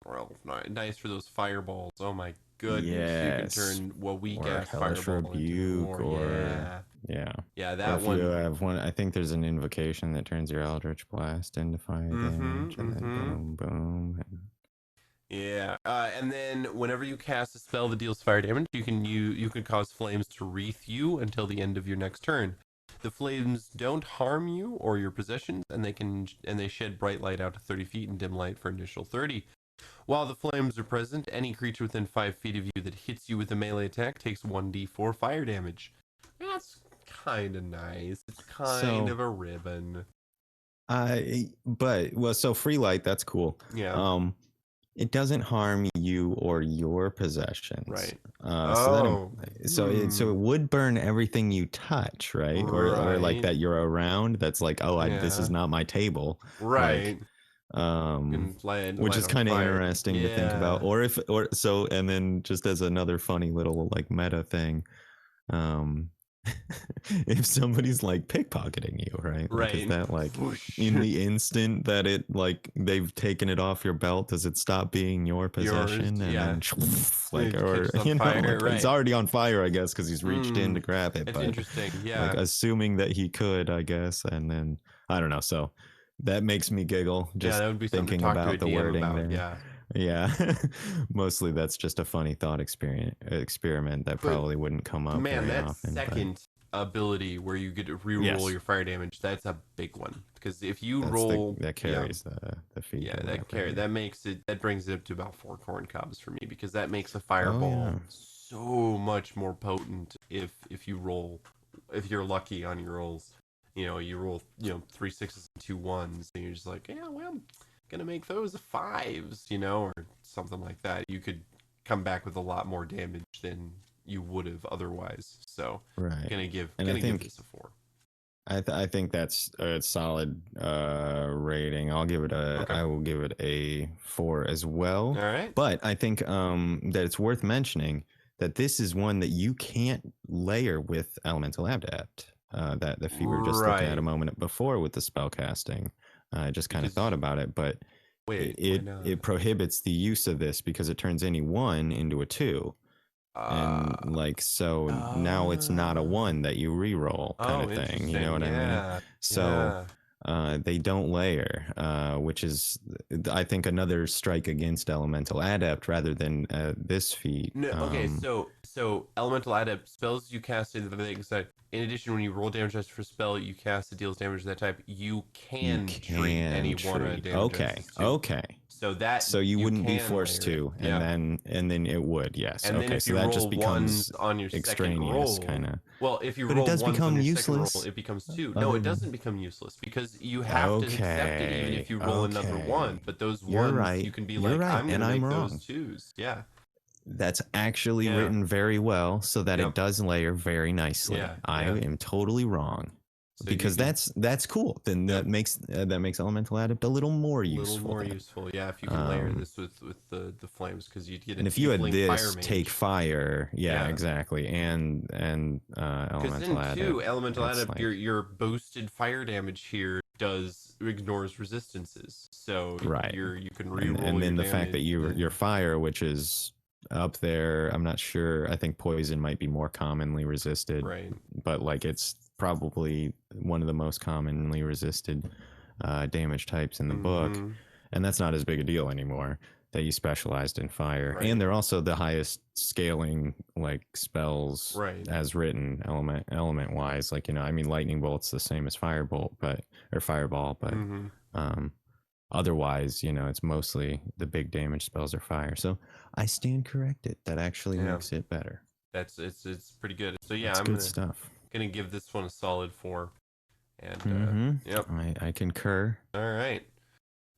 Nice for those fireballs. Oh my goodness. You can turn what we cast fireball rebuke into more. That one. You have one. I think there's an invocation that turns your Eldritch Blast into fire damage, and then boom, boom. And then whenever you cast a spell that deals fire damage, you can cause flames to wreath you until the end of your next turn. The flames don't harm you or your possessions, and they shed bright light out to 30 feet and dim light for initial 30. While the flames are present, any creature within 5 feet of you that hits you with a melee attack takes 1d4 fire damage. That's kind of nice. It's kind of a ribbon. So free light, that's cool. Yeah. It doesn't harm you or your possessions, right? So it would burn everything you touch, right? Or like that you're around. That's like, this is not my table, right? which is kind of interesting to think about. And then just as another funny little like meta thing, if somebody's like pickpocketing you, right? Like, is that like in the instant that it like they've taken it off your belt, does it stop being your possession? And then like, or you know, like, he's already on fire, I guess, because he's reached in to grab it. It's but interesting, like assuming that he could, I guess, and then I don't know. So that makes me giggle just that would be thinking about the wording there. Yeah, mostly that's just a funny thought experiment that probably wouldn't come up very often. Second ability where you get to reroll your fire damage, that's a big one, because if you roll that carries the feat. Yeah, that brings it up to about 4 corncobs for me, because that makes a fireball so much more potent if you're lucky on your rolls. You know, you roll 3 6s and 2 1s, and you're just like, yeah, well, I'm gonna make those 5s, or something like that. You could come back with a lot more damage than you would have otherwise. So gonna give this a 4. I think that's a solid rating. I will give it a 4 as well. All right. But I think that it's worth mentioning that this is one that you can't layer with Elemental Adapt. That the feat we were just looking at a moment before with the spell casting. I just kind of thought about it, but it prohibits the use of this because it turns any 1 into a 2. And like, so now it's not a 1 that you re-roll kind of thing. You know what I mean? So they don't layer, which is, I think, another strike against Elemental Adept rather than this feat. No, okay, so Elemental Adept spells you cast in the thing said. In addition, when you roll damage dice for a spell you cast that deals damage to that type, you can treat any one of damage. Okay. So you wouldn't be forced to, and then it would, yes. And then if you that roll just becomes on your extraneous kind of. Well, if you but roll it does ones become on your useless. second roll, it becomes 2. No, it doesn't become useless because you have to accept it even if you roll another 1. But those ones, you can be like, I'm going to make those 2s. Yeah. That's actually written very well so that it does layer very nicely. I am totally wrong. So because that's cool. Then that makes Elemental Adept a little more useful. Yeah. If you can layer this with the flames, because you'd get. And if you had this take fire, exactly, and Elemental Adept. Because Elemental Adept, like, your boosted fire damage here ignores resistances. So you can reroll. And then the fact that your fire, which is up there, I'm not sure. I think poison might be more commonly resisted, right? But like, it's probably one of the most commonly resisted damage types in the book, and that's not as big a deal anymore that you specialized in fire. And they're also the highest scaling like spells as written element wise. Like, I mean, lightning bolt's the same as fireball, but otherwise, it's mostly the big damage spells are fire. So I stand corrected. That actually makes it better. It's pretty good. So yeah, I'm good stuff. Gonna give this one a solid 4. And I concur. All right,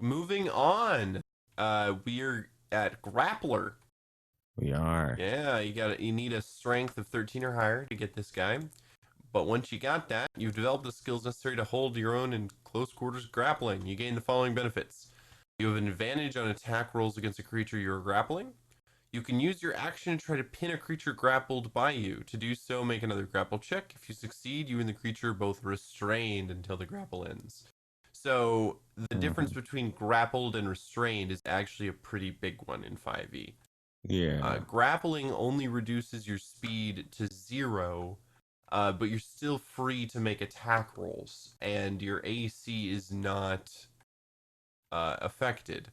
moving on. We're at Grappler. We are. Yeah, you need a strength of 13 or higher to get this guy. But once you got that, you've developed the skills necessary to hold your own in close quarters grappling. You gain the following benefits. You have an advantage on attack rolls against a creature you're grappling. You can use your action to try to pin a creature grappled by you. To do so, make another grapple check. If you succeed, you and the creature are both restrained until the grapple ends. So the difference between grappled and restrained is actually a pretty big one in 5e. Yeah. Grappling only reduces your speed to 0, but you're still free to make attack rolls, and your AC is not affected.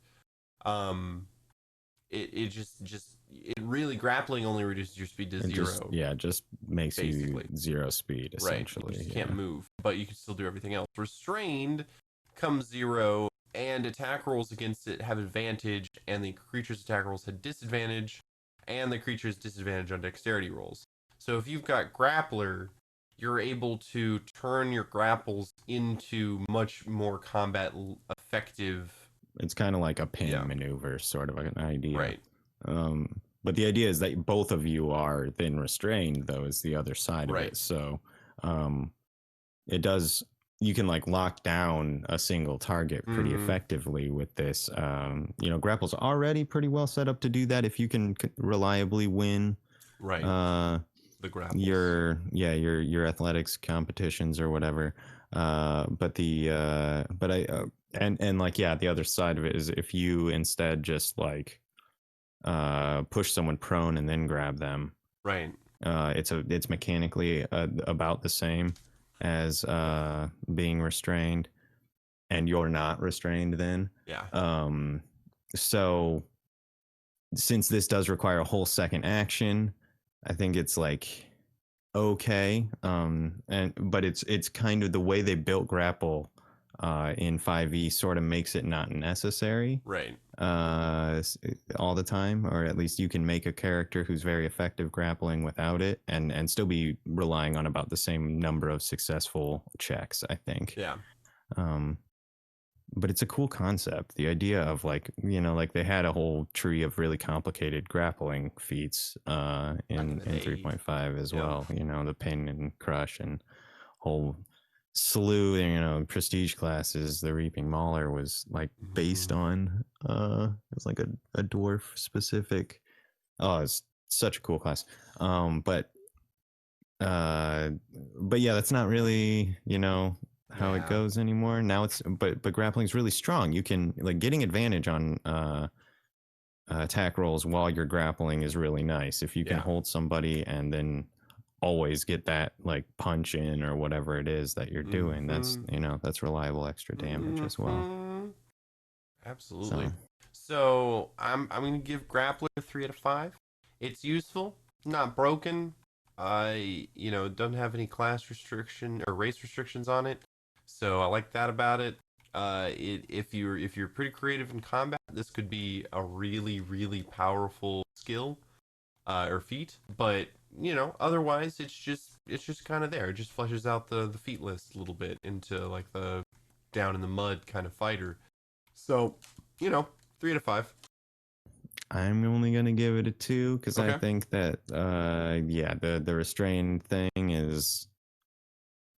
It really, grappling only reduces your speed to 0. Just makes basically you 0 speed, essentially. You just can't move, but you can still do everything else. Restrained comes 0, and attack rolls against it have advantage, and the creature's attack rolls have disadvantage, and the creature's disadvantage on dexterity rolls. So if you've got Grappler, you're able to turn your grapples into much more combat effective. It's kind of like a pin maneuver, sort of an idea. Right. But the idea is that both of you are then restrained, though, is the other side of it. So it does you can like lock down a single target pretty effectively with this. Grapple's already pretty well set up to do that if you can reliably win the grapples. your athletics competitions or whatever. But the other side of it is if you instead just like push someone prone and then grab them. Right. It's mechanically about the same as being restrained, and you're not restrained then. Yeah. So since this does require a whole second action, I think it's like okay. But it's kind of the way they built grapple in 5e sort of makes it not necessary. Right. All the time, or at least you can make a character who's very effective grappling without it and still be relying on about the same number of successful checks, I think. Yeah. But it's a cool concept. The idea of like they had a whole tree of really complicated grappling feats in 3.5 as well. The pin and crush and whole slew, prestige classes. The Reaping Mauler was like based on it was like a dwarf specific. Oh, it's such a cool class. But yeah, that's not really how it goes anymore. Now it's but grappling's really strong. You can like getting advantage on attack rolls while you're grappling is really nice. If you can hold somebody and then always get that like punch in or whatever it is that you're doing, that's that's reliable extra damage as well. Absolutely. So I'm gonna give Grappler a 3 out of 5. It's useful, not broken. Doesn't have any class restriction or race restrictions on it, so I like that about it. If you're pretty creative in combat, this could be a really really powerful skill or feat. But otherwise it's just kind of there. It just fleshes out the feat list a little bit into like the down in the mud kind of fighter. So 3 out of 5. I'm only gonna give it a 2 because I think that the restrained thing is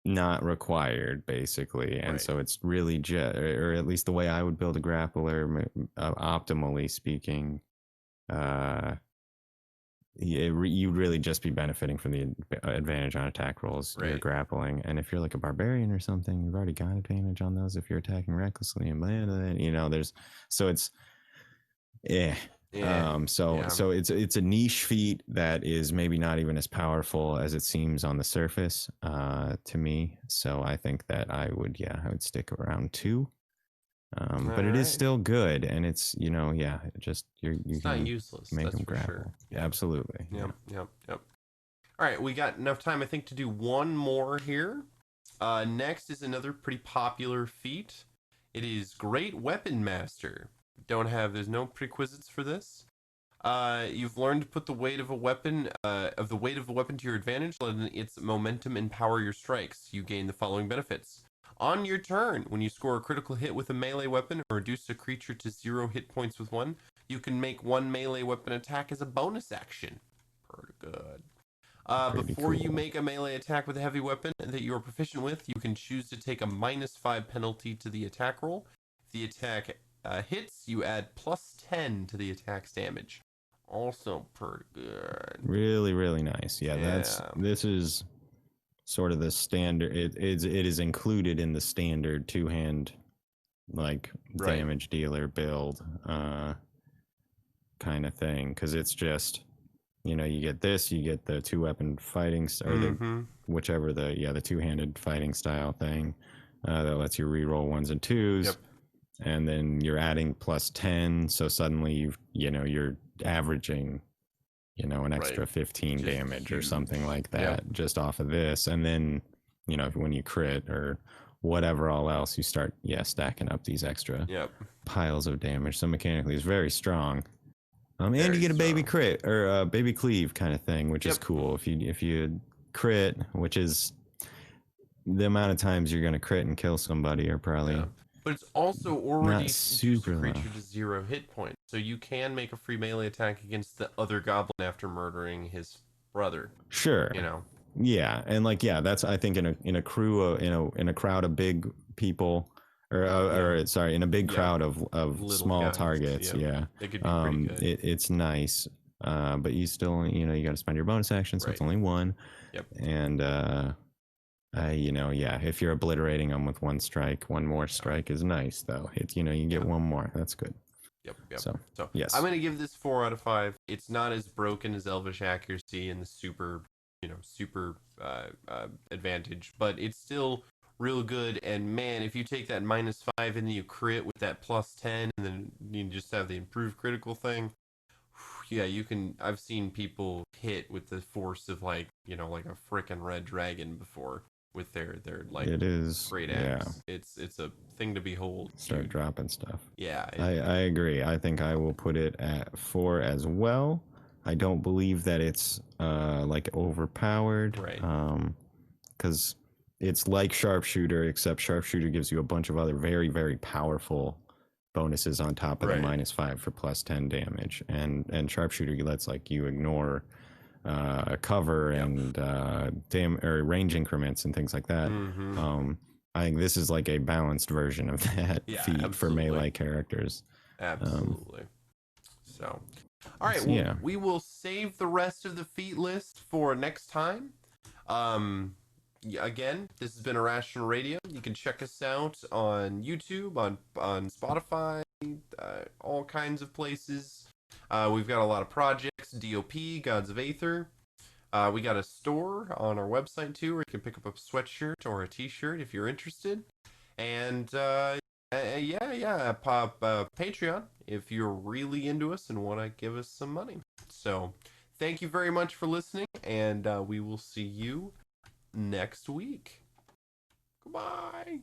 not required basically, and so it's really or at least the way I would build a grappler, optimally speaking, you'd really just be benefiting from the advantage on attack rolls. You're grappling, and if you're like a barbarian or something, you've already got advantage on those if you're attacking recklessly and there's so it's so it's a niche feat that is maybe not even as powerful as it seems on the surface to me. So I think that I would stick around 2. But it is still good, and it's just it's not useless. Make that's them for grapple. Sure. Yeah. Absolutely. Yep. All right, we got enough time I think to do one more here. Next is another pretty popular feat. It is Great Weapon Master. There's no prerequisites for this. You've learned to put the weight of a weapon to your advantage, letting its momentum empower your strikes. You gain the following benefits. On your turn, when you score a critical hit with a melee weapon or reduce a creature to 0 hit points with 1, you can make 1 melee weapon attack as a bonus action. Pretty good. Before you make a melee attack with a heavy weapon that you are proficient with, you can choose to take a -5 penalty to the attack roll. If the attack hits, you add +10 to the attack's damage. Also pretty good. Really, really nice. This is sort of the standard. It is included in the standard 2-hand like damage dealer build kind of thing, because it's just you get this, you get the 2-weapon fighting or the whichever the 2-handed fighting style thing that lets you reroll 1s and 2s. And then you're adding +10, so suddenly you're averaging an extra 15 just damage huge. Or something like that just off of this. And then when you crit or whatever all else, you start stacking up these extra piles of damage. So mechanically it's very strong. And you get a baby crit or a baby cleave kind of thing, which is cool. If you crit, which is the amount of times you're going to crit and kill somebody, are probably but it's also already super creature to 0 hit points, so you can make a free melee attack against the other goblin after murdering his brother. Sure. Yeah, and like that's I think in a crew in a crowd of big people or sorry, in a big crowd of Little small guys, targets, they could be pretty good. it's nice. But you still you got to spend your bonus action, so it's only one. Yep. And if you're obliterating them with one strike, one more strike is nice though. It's you get one more. That's good. Yep. So yes, I'm gonna give this 4 out of 5. It's not as broken as Elvish Accuracy and the super advantage, but it's still real good. And man, if you take that -5 and then you crit with that +10, and then you just have the improved critical thing, yeah, you can. I've seen people hit with the force of like a freaking red dragon before with their like it is great axe. It's a thing to behold. Start dropping stuff. Yeah, I agree. I think I will put it at 4 as well. I don't believe that it's like overpowered, right? Because it's like sharpshooter, except sharpshooter gives you a bunch of other very, very powerful bonuses on top of the -5 for +10 damage, and sharpshooter lets like you ignore cover and or range increments and things like that. I think this is like a balanced version of that feat for melee characters. Absolutely. So, all right, well, we will save the rest of the feat list for next time. Again, this has been Irrational Radio. You can check us out on YouTube, on Spotify, all kinds of places. We've got a lot of projects, DOP, Gods of Aether. We got a store on our website too, where you can pick up a sweatshirt or a t-shirt if you're interested. And Patreon if you're really into us and want to give us some money. So thank you very much for listening, and we will see you next week. Goodbye.